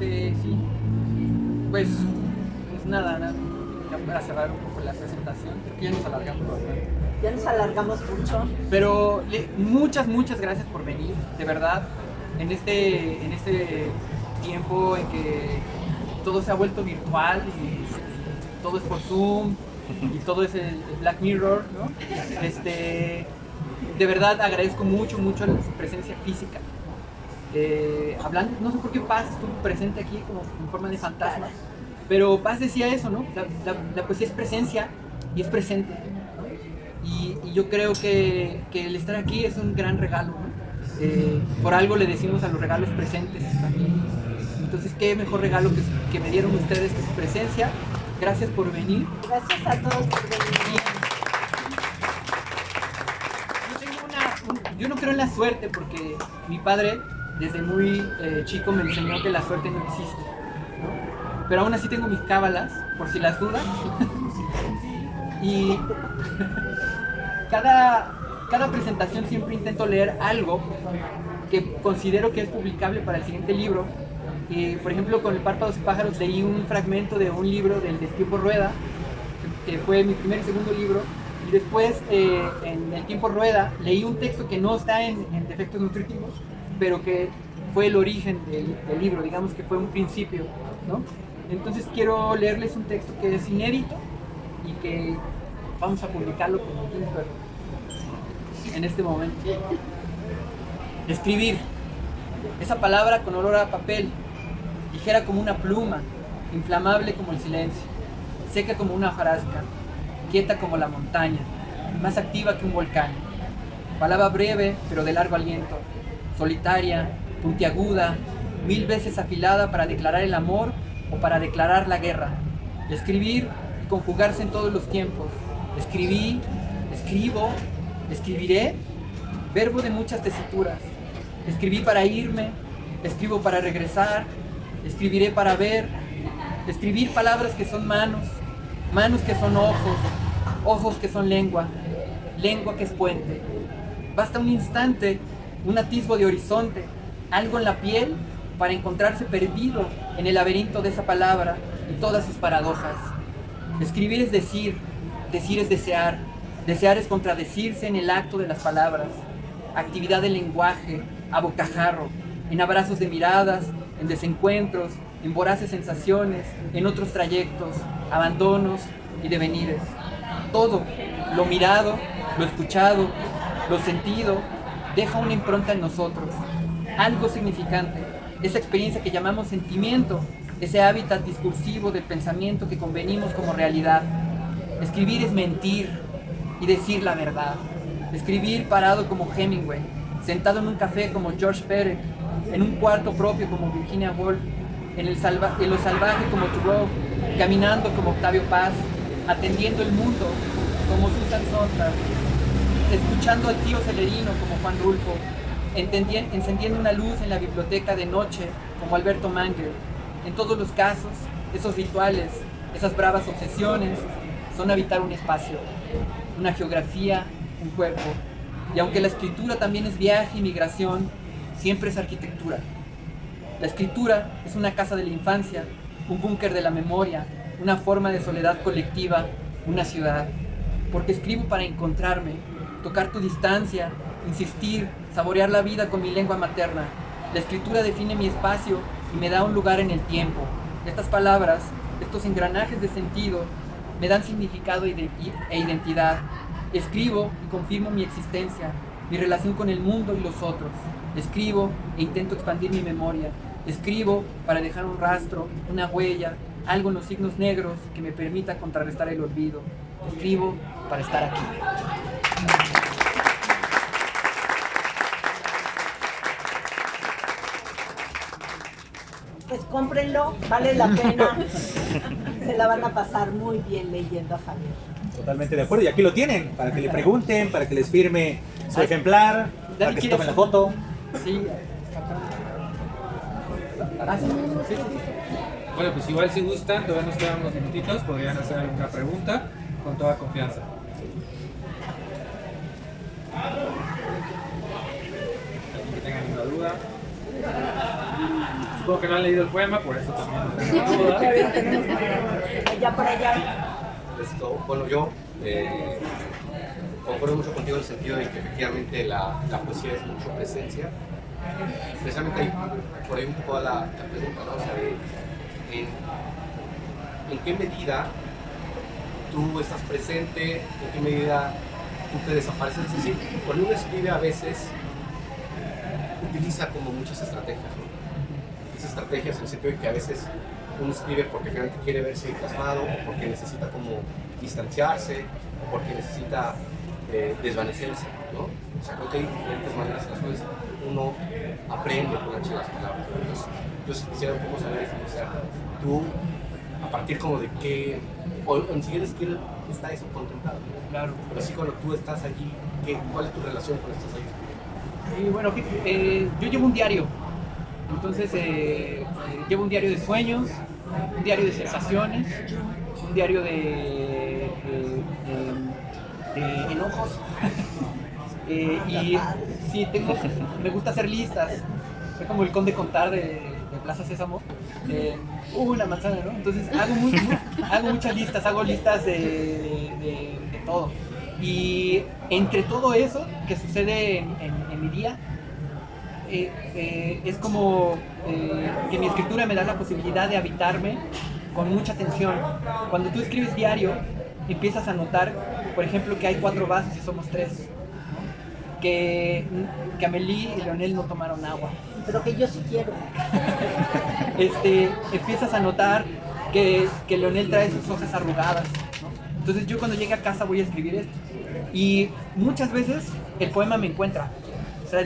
Sí. Pues nada, ya para cerrar un poco la presentación, creo que ya nos alargamos bastante. Ya nos alargamos mucho. Pero muchas gracias por venir, de verdad, en este tiempo en que todo se ha vuelto virtual y todo es por Zoom y todo es el Black Mirror, ¿no? De verdad agradezco mucho la presencia física. Hablando, no sé por qué Paz estuvo presente aquí como en forma de fantasma, pero Paz decía eso, ¿no? La poesía es presencia y es presente, ¿no? Y yo creo que el estar aquí es un gran regalo, ¿no? Por algo le decimos a los regalos presentes también. Entonces, qué mejor regalo que me dieron ustedes que su presencia. Gracias por venir. Gracias a todos por venir. Yo no creo en la suerte porque mi padre desde muy chico me enseñó que la suerte no existe, ¿no? Pero aún así tengo mis cábalas, por si las dudas. Y cada presentación siempre intento leer algo que considero que es publicable para el siguiente libro. Por ejemplo, con El Párpados y Pájaros leí un fragmento de un libro del Tiempo Rueda, que fue mi primer y segundo libro, y después en El Tiempo Rueda leí un texto que no está en Defectos Nutritivos, pero que fue el origen del libro, digamos que fue un principio, ¿no? Entonces quiero leerles un texto que es inédito y que vamos a publicarlo como Ginsberg en este momento. Escribir. Esa palabra con olor a papel, ligera como una pluma, inflamable como el silencio, seca como una hojarasca, quieta como la montaña, más activa que un volcán. Palabra breve pero de largo aliento, solitaria, puntiaguda, 1000 veces afilada para declarar el amor o para declarar la guerra. Escribir y conjugarse en todos los tiempos. Escribí, escribo, escribiré, verbo de muchas tesituras. Escribí para irme, escribo para regresar, escribiré para ver. Escribir palabras que son manos, manos que son ojos, ojos que son lengua, lengua que es puente. Basta un instante, un atisbo de horizonte, algo en la piel para encontrarse perdido en el laberinto de esa palabra y todas sus paradojas. Escribir es decir, decir es desear, desear es contradecirse en el acto de las palabras, actividad del lenguaje, a bocajarro, en abrazos de miradas, en desencuentros, en voraces sensaciones, en otros trayectos, abandonos y devenires. Todo, lo mirado, lo escuchado, lo sentido, deja una impronta en nosotros, algo significante, esa experiencia que llamamos sentimiento, ese hábitat discursivo del pensamiento que convenimos como realidad. Escribir es mentir y decir la verdad. Escribir parado como Hemingway, sentado en un café como George Perec, en un cuarto propio como Virginia Woolf, en lo salvaje como Thoreau, caminando como Octavio Paz, atendiendo el mundo como Susan Sontag, escuchando al tío Celerino como Juan Rulfo, encendiendo una luz en la biblioteca de noche como Alberto Manger. En todos los casos, esos rituales, esas bravas obsesiones, son habitar un espacio, una geografía, un cuerpo. Y aunque la escritura también es viaje y migración, siempre es arquitectura. La escritura es una casa de la infancia, un búnker de la memoria, una forma de soledad colectiva, una ciudad. Porque escribo para encontrarme, tocar tu distancia, insistir, saborear la vida con mi lengua materna. La escritura define mi espacio y me da un lugar en el tiempo. Estas palabras, estos engranajes de sentido, me dan significado e identidad. Escribo y confirmo mi existencia, mi relación con el mundo y los otros. Escribo e intento expandir mi memoria. Escribo para dejar un rastro, una huella, algo en los signos negros que me permita contrarrestar el olvido. Escribo para estar aquí. Pues cómprenlo, vale la pena. Se la van a pasar muy bien leyendo a Javier. Totalmente de acuerdo. Y aquí lo tienen, para que le pregunten, para que les firme su ejemplar, para que se tomen la foto. Sí. Bueno, pues igual si gustan, todavía nos quedan unos minutitos, podrían hacer alguna pregunta con toda confianza. ¿Alguien que tenga ninguna duda? Supongo que no han leído el poema, por eso también no tengo dudas. Allá por allá. Bueno, yo concuerdo mucho contigo en el sentido de que efectivamente la poesía es mucho presencia. Precisamente ahí, por ahí un poco la pregunta, ¿no? O sea, ¿en qué medida tú estás presente? ¿En qué medida tú te desapareces? Es decir, cuando uno escribe a veces utiliza como muchas estrategias, ¿no? Esas estrategias en el sentido de que a veces uno escribe porque realmente quiere verse plasmado, o porque necesita como distanciarse, o porque necesita desvanecerse, ¿no? O sea, creo que hay diferentes maneras en las cuales uno aprende con las palabras. Entonces, yo sí quisiera un poco saber, o sea, tú, a partir como de qué, o ni siquiera está eso contemplado, ¿no? Claro. Pero sí cuando tú estás allí, ¿cuál es tu relación cuando estás allí? Sí, bueno, yo llevo un diario. Entonces, llevo un diario de sueños, un diario de sensaciones, un diario de enojos. Y sí, me gusta hacer listas. Soy como el Conde Contar de Plaza Sésamo, una manzana, ¿no? Entonces hago muchas listas, hago listas de todo. Y entre todo eso que sucede en mi día, es como que mi escritura me da la posibilidad de habitarme con mucha atención. Cuando tú escribes diario, empiezas a notar, por ejemplo, que hay 4 vasos y somos 3, ¿no? Que Amelie y Leonel no tomaron agua. Pero que yo sí quiero. Empiezas a notar que Leonel trae sus hojas arrugadas, ¿no? Entonces yo cuando llegue a casa voy a escribir esto. Y muchas veces el poema me encuentra. O sea,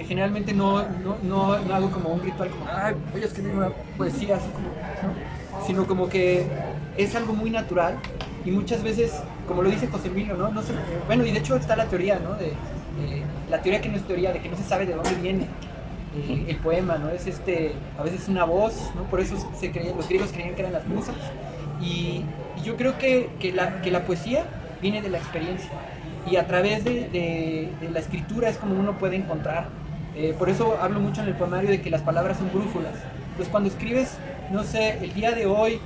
generalmente no hago como un ritual como, ay, voy a escribir una poesía, así como, ¿no? Sino como que es algo muy natural. Y muchas veces, como lo dice José Emilio, ¿no? Bueno, y de hecho está la teoría, ¿no? La teoría que no es teoría, de que no se sabe de dónde viene el poema, ¿no? Es a veces una voz, ¿no? Por eso los griegos creían que eran las musas. Y yo creo que la poesía viene de la experiencia. Y a través de la escritura es como uno puede encontrar. Por eso hablo mucho en el poemario de que las palabras son brújulas. Entonces cuando escribes, no sé, el día de hoy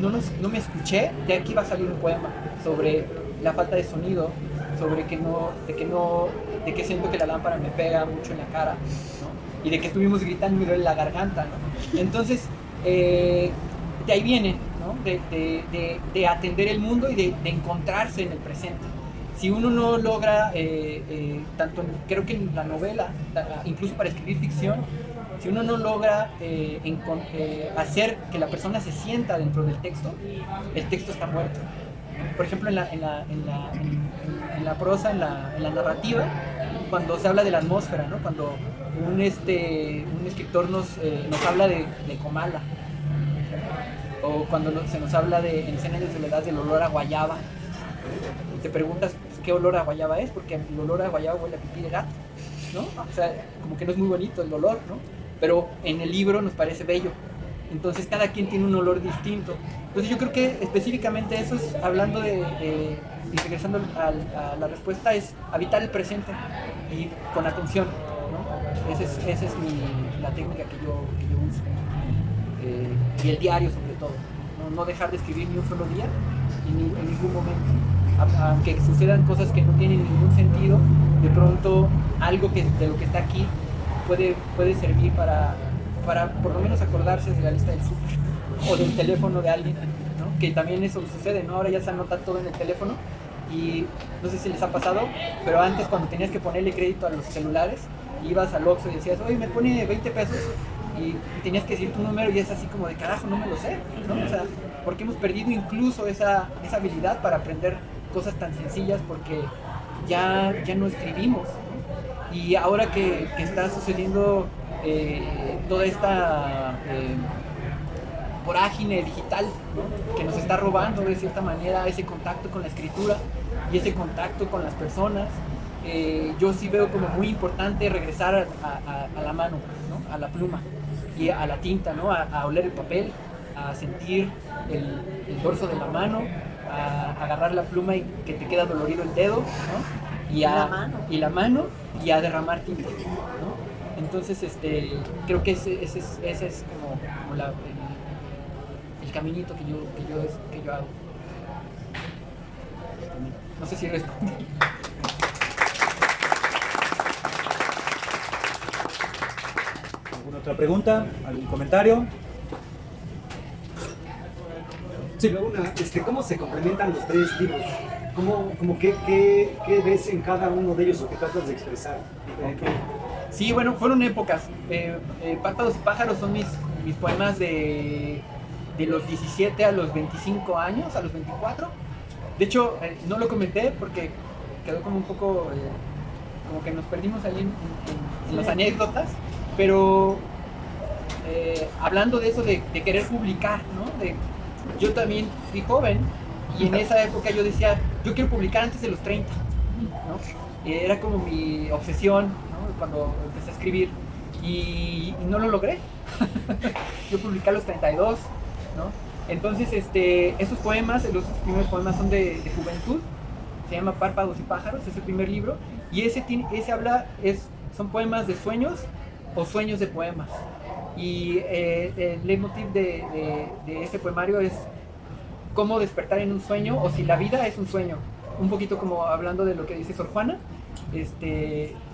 no me escuché, de aquí va a salir un poema sobre la falta de sonido, sobre de que siento que la lámpara me pega mucho en la cara, ¿no? Y de que estuvimos gritando y me duele la garganta, ¿no? Entonces, de ahí viene, ¿no? De atender el mundo y de encontrarse en el presente. Si uno no logra, creo que en la novela, incluso para escribir ficción, si uno no logra hacer que la persona se sienta dentro del texto, el texto está muerto. Por ejemplo, en la prosa, en la narrativa, cuando se habla de la atmósfera, ¿no? Cuando un escritor nos habla de Comala, o cuando se nos habla en Escenas de Soledad del olor a guayaba, y te preguntas pues, qué olor a guayaba es, porque el olor a guayaba huele a pipí de gato, ¿no? O sea, como que no es muy bonito el olor, ¿no? Pero en el libro nos parece bello. Entonces cada quien tiene un olor distinto. Entonces yo creo que específicamente eso es, hablando y regresando a la respuesta, es habitar el presente y con atención, ¿no? Esa es la técnica que yo uso. Y el diario sobre todo, no dejar de escribir ni un solo día y en ningún momento. Aunque sucedan cosas que no tienen ningún sentido, de pronto algo de lo que está aquí puede servir para por lo menos acordarse de la lista del súper o del teléfono de alguien, ¿no? Que también eso sucede, ¿no? Ahora ya se anota todo en el teléfono y no sé si les ha pasado, pero antes cuando tenías que ponerle crédito a los celulares, ibas al Oxxo y decías, oye, me pone 20 pesos y tenías que decir tu número y es así como de carajo, no me lo sé, ¿no? O sea, porque hemos perdido incluso esa habilidad para aprender cosas tan sencillas porque ya no escribimos, ¿no? Y ahora que está sucediendo toda esta vorágine digital, ¿no? Que nos está robando de cierta manera ese contacto con la escritura y ese contacto con las personas, yo sí veo como muy importante regresar a la mano, ¿no? A la pluma y a la tinta, ¿no? A oler el papel, a sentir el dorso de la mano, a agarrar la pluma y que te queda dolorido el dedo, ¿no? Y la mano y a derramar tinta, ¿no? Entonces, creo que ese es como el caminito que yo hago. No sé si respondí. ¿Alguna otra pregunta? ¿Algún comentario? Sí. ¿Cómo se complementan los 3 libros? ¿Qué ves en cada uno de ellos o qué tratas de expresar? Okay. Sí, bueno, fueron épocas. Párpados y pájaros son mis poemas de los 17 a los 25 años, a los 24. De hecho, no lo comenté porque quedó como un poco, como que nos perdimos ahí en las anécdotas, pero hablando de eso de querer publicar, ¿no? Yo también fui joven y en esa época yo decía, yo quiero publicar antes de los 30, ¿no? Era como mi obsesión, ¿no? Cuando empecé a escribir y no lo logré. Yo publiqué a los 32, ¿no? Entonces, esos poemas, los primeros poemas son de juventud, se llama Párpados y pájaros, es el primer libro, y son poemas de sueños o sueños de poemas. Y el leitmotiv de este poemario es cómo despertar en un sueño, o si la vida es un sueño. Un poquito como hablando de lo que dice Sor Juana,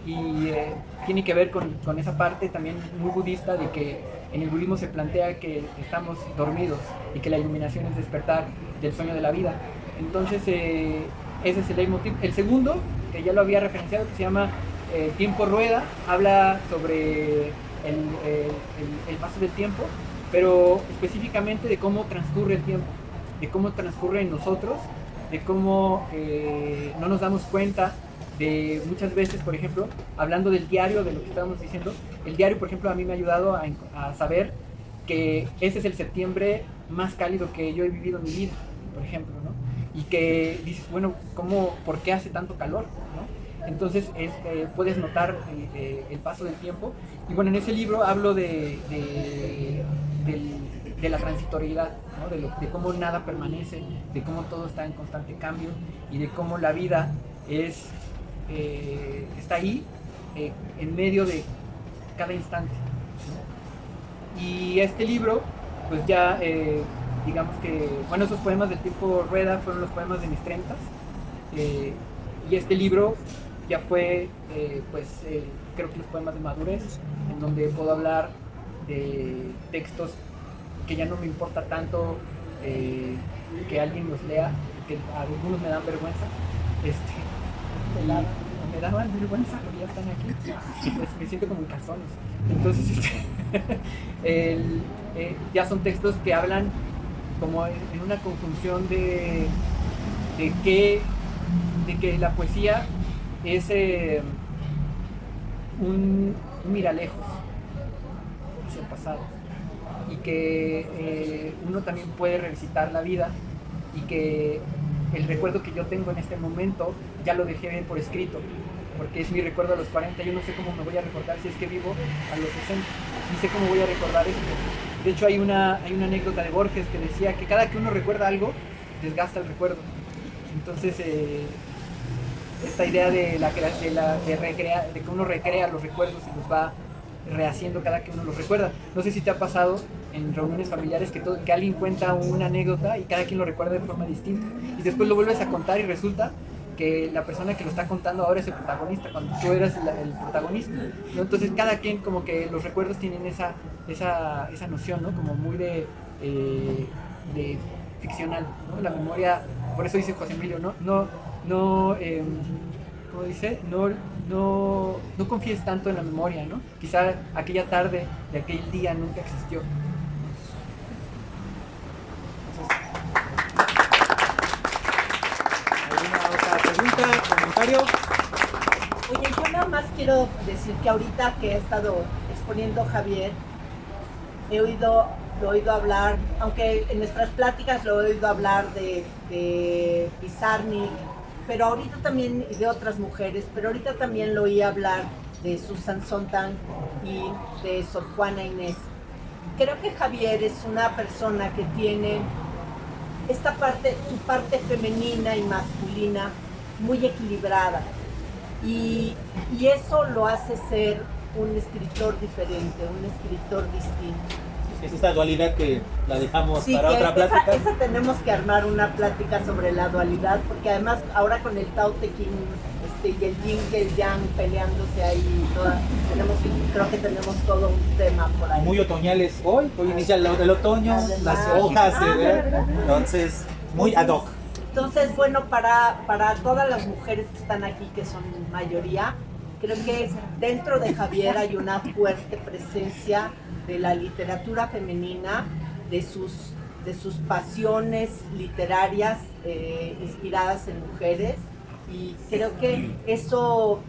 tiene que ver con esa parte también muy budista de que en el budismo se plantea que estamos dormidos y que la iluminación es despertar del sueño de la vida. Entonces ese es el leitmotiv. El segundo, que ya lo había referenciado, que se llama Tiempo Rueda, habla sobre el paso del tiempo, pero específicamente de cómo transcurre el tiempo, de cómo transcurre en nosotros, de cómo no nos damos cuenta de muchas veces, por ejemplo, hablando del diario, de lo que estábamos diciendo, el diario, por ejemplo, a mí me ha ayudado a saber que ese es el septiembre más cálido que yo he vivido en mi vida, por ejemplo, ¿no? Y que dices, bueno, ¿por qué hace tanto calor? ¿No? Entonces puedes notar el paso del tiempo. Y bueno, en ese libro hablo de la transitoriedad, ¿no? De cómo nada permanece, de cómo todo está en constante cambio y de cómo la vida está ahí en medio de cada instante, ¿no? Y este libro, pues ya digamos que, bueno, esos poemas del Tiempo Rueda fueron los poemas de mis 30s, y este libro ya fue, creo que los poemas de madurez, en donde puedo hablar de textos que ya no me importa tanto que alguien los lea, que a algunos me dan vergüenza, me daban vergüenza porque ya están aquí, pues me siento como en calzones. Entonces ya son textos que hablan como en una conjunción de que la poesía es un miralejos hacia el pasado, y que uno también puede revisitar la vida, y que el recuerdo que yo tengo en este momento ya lo dejé por escrito, porque es mi recuerdo a los 40. Yo no sé cómo me voy a recordar si es que vivo a los 60, ni sé cómo voy a recordar esto. De hecho hay una anécdota de Borges que decía que cada que uno recuerda algo, desgasta el recuerdo. Entonces esta idea de que uno recrea los recuerdos y los va rehaciendo cada que uno los recuerda. No sé si te ha pasado en reuniones familiares que alguien cuenta una anécdota y cada quien lo recuerda de forma distinta, y después lo vuelves a contar y resulta que la persona que lo está contando ahora es el protagonista, cuando tú eras el protagonista, ¿no? Entonces cada quien, como que los recuerdos tienen esa noción, ¿no? Como muy de ficcional, ¿no? La memoria, por eso dice José Emilio, ¿cómo dice? No confíes tanto en la memoria, ¿no? Quizá aquella tarde de aquel día nunca existió. ¿Alguna otra pregunta, comentario? Oye, yo nada más quiero decir que ahorita que ha estado exponiendo Javier, lo he oído hablar, aunque en nuestras pláticas lo he oído hablar de Pizarnik, pero ahorita también, y de otras mujeres, pero ahorita también lo oí hablar de Susan Sontag y de Sor Juana Inés. Creo que Javier es una persona que tiene su parte femenina y masculina muy equilibrada, y eso lo hace ser un escritor diferente, un escritor distinto. Es esta dualidad que la dejamos Sí, para otra plática. Esa tenemos que armar una plática sobre la dualidad, porque además ahora con el Tao Te Ching y el Yin y el Yang peleándose ahí, creo que tenemos todo un tema por ahí. Muy otoñales hoy inicia el otoño, las hojas, entonces muy ad hoc. Entonces, bueno, para todas las mujeres que están aquí, que son mayoría, creo que dentro de Javier hay una fuerte presencia de la literatura femenina, de sus pasiones literarias inspiradas en mujeres, y creo que eso,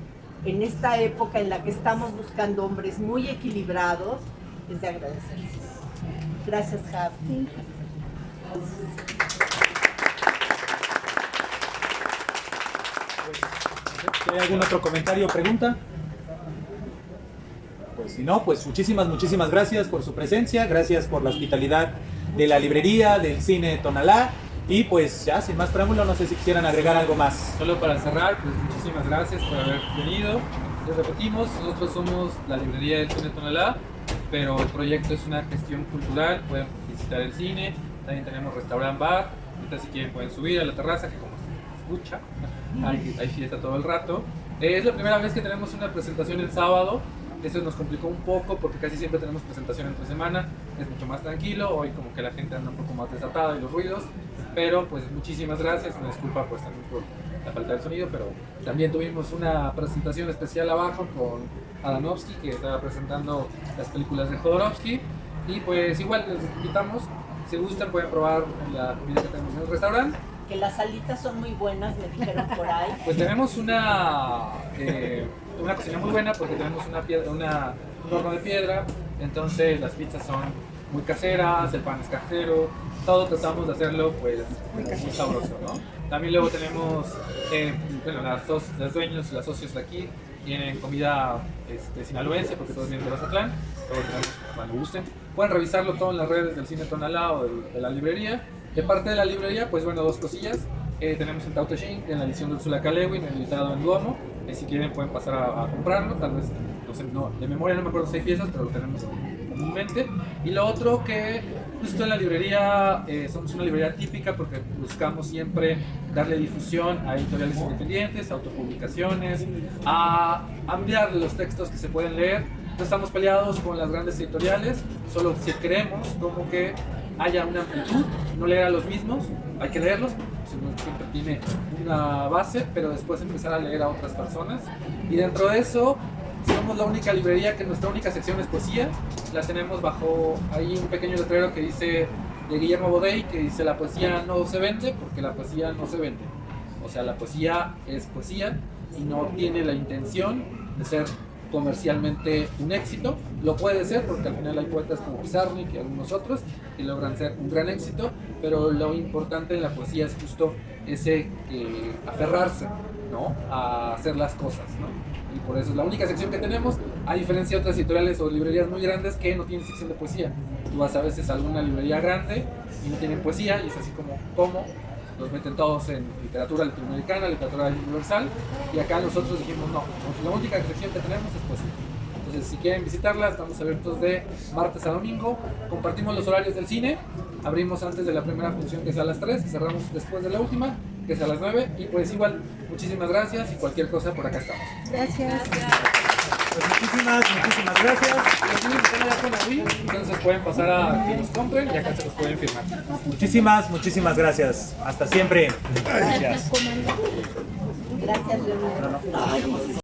en esta época en la que estamos buscando hombres muy equilibrados, es de agradecerse. Gracias, Javi. ¿Hay algún otro comentario o pregunta? Pues si no, pues muchísimas gracias por su presencia, gracias por la hospitalidad de la librería, del cine Tonalá, y pues ya sin más preámbulo, no sé si quisieran agregar algo más. Solo para cerrar, pues muchísimas gracias por haber venido. Les repetimos, nosotros somos la librería del cine Tonalá. pero el proyecto es una gestión cultural, pueden visitar el cine, también tenemos restaurant bar, entonces si quieren pueden subir a la terraza, que como se escucha, hay fiesta todo el rato. Es la primera vez que tenemos una presentación el sábado. Eso nos complicó un poco porque casi siempre tenemos presentación entre semana, es mucho más tranquilo, hoy como que la gente anda un poco más desatada y los ruidos, pero pues muchísimas gracias, una disculpa pues también por la falta del sonido, pero también tuvimos una presentación especial abajo con Adamovsky, que estaba presentando las películas de Jodorowsky, y pues igual les invitamos, si gustan pueden probar la comida que tenemos en el restaurante. Que las alitas son muy buenas, me dijeron por ahí. Pues tenemos una cocina muy buena porque tenemos un horno de piedra, entonces las pizzas son muy caseras, el pan es casero, todo tratamos de hacerlo pues muy sabroso, ¿no? También luego tenemos, bueno, los dueños, las socios de aquí tienen comida sinaloense porque todos vienen de Mazatlán, todos tenemos, cuando gusten. Pueden revisarlo todo en las redes del Cine Tonalá o de la librería. De parte de la librería, pues bueno, dos cosillas. Tenemos en Tautechín, en la edición de Ursula K. Le Guin, editado en Duomo. Si quieren pueden pasar a comprarlo, tal vez, no sé, de memoria no me acuerdo si hay piezas, pero lo tenemos comúnmente. Y lo otro que justo en la librería, somos una librería típica porque buscamos siempre darle difusión a editoriales independientes, a autopublicaciones, a ampliar los textos que se pueden leer. No estamos peleados con las grandes editoriales, solo si queremos como que haya una amplitud, no leer a los mismos, hay que leerlos, siempre tiene una base, pero después empezar a leer a otras personas. Y dentro de eso, somos la única librería que nuestra única sección es poesía, la tenemos bajo ahí un pequeño letrero que dice, de Guillermo Bodey, que dice la poesía no se vende porque la poesía no se vende. O sea, la poesía es poesía y no tiene la intención de ser comercialmente un éxito. Lo puede ser porque al final hay poetas como Pizarnik y algunos otros que logran ser un gran éxito, pero lo importante en la poesía es justo ese aferrarse, ¿no?, a hacer las cosas, ¿no? Y por eso es la única sección que tenemos, a diferencia de otras editoriales o librerías muy grandes que no tienen sección de poesía. Tú vas a veces a alguna librería grande y no tienen poesía y es así como ¿cómo? Los meten todos en literatura latinoamericana, literatura universal, y acá nosotros dijimos no, la única sección que tenemos es poesía. Entonces si quieren visitarla, estamos abiertos de martes a domingo, compartimos los horarios del cine, abrimos antes de la primera función que es a las 3, cerramos después de la última, que es a las 9, y pues igual, muchísimas gracias y cualquier cosa por acá estamos. Gracias. Pues muchísimas gracias. Los niños están allá con la Wii, entonces pueden pasar a que los compren y acá se los pueden firmar. Muchísimas gracias. Hasta siempre. Gracias. Gracias, Leonardo.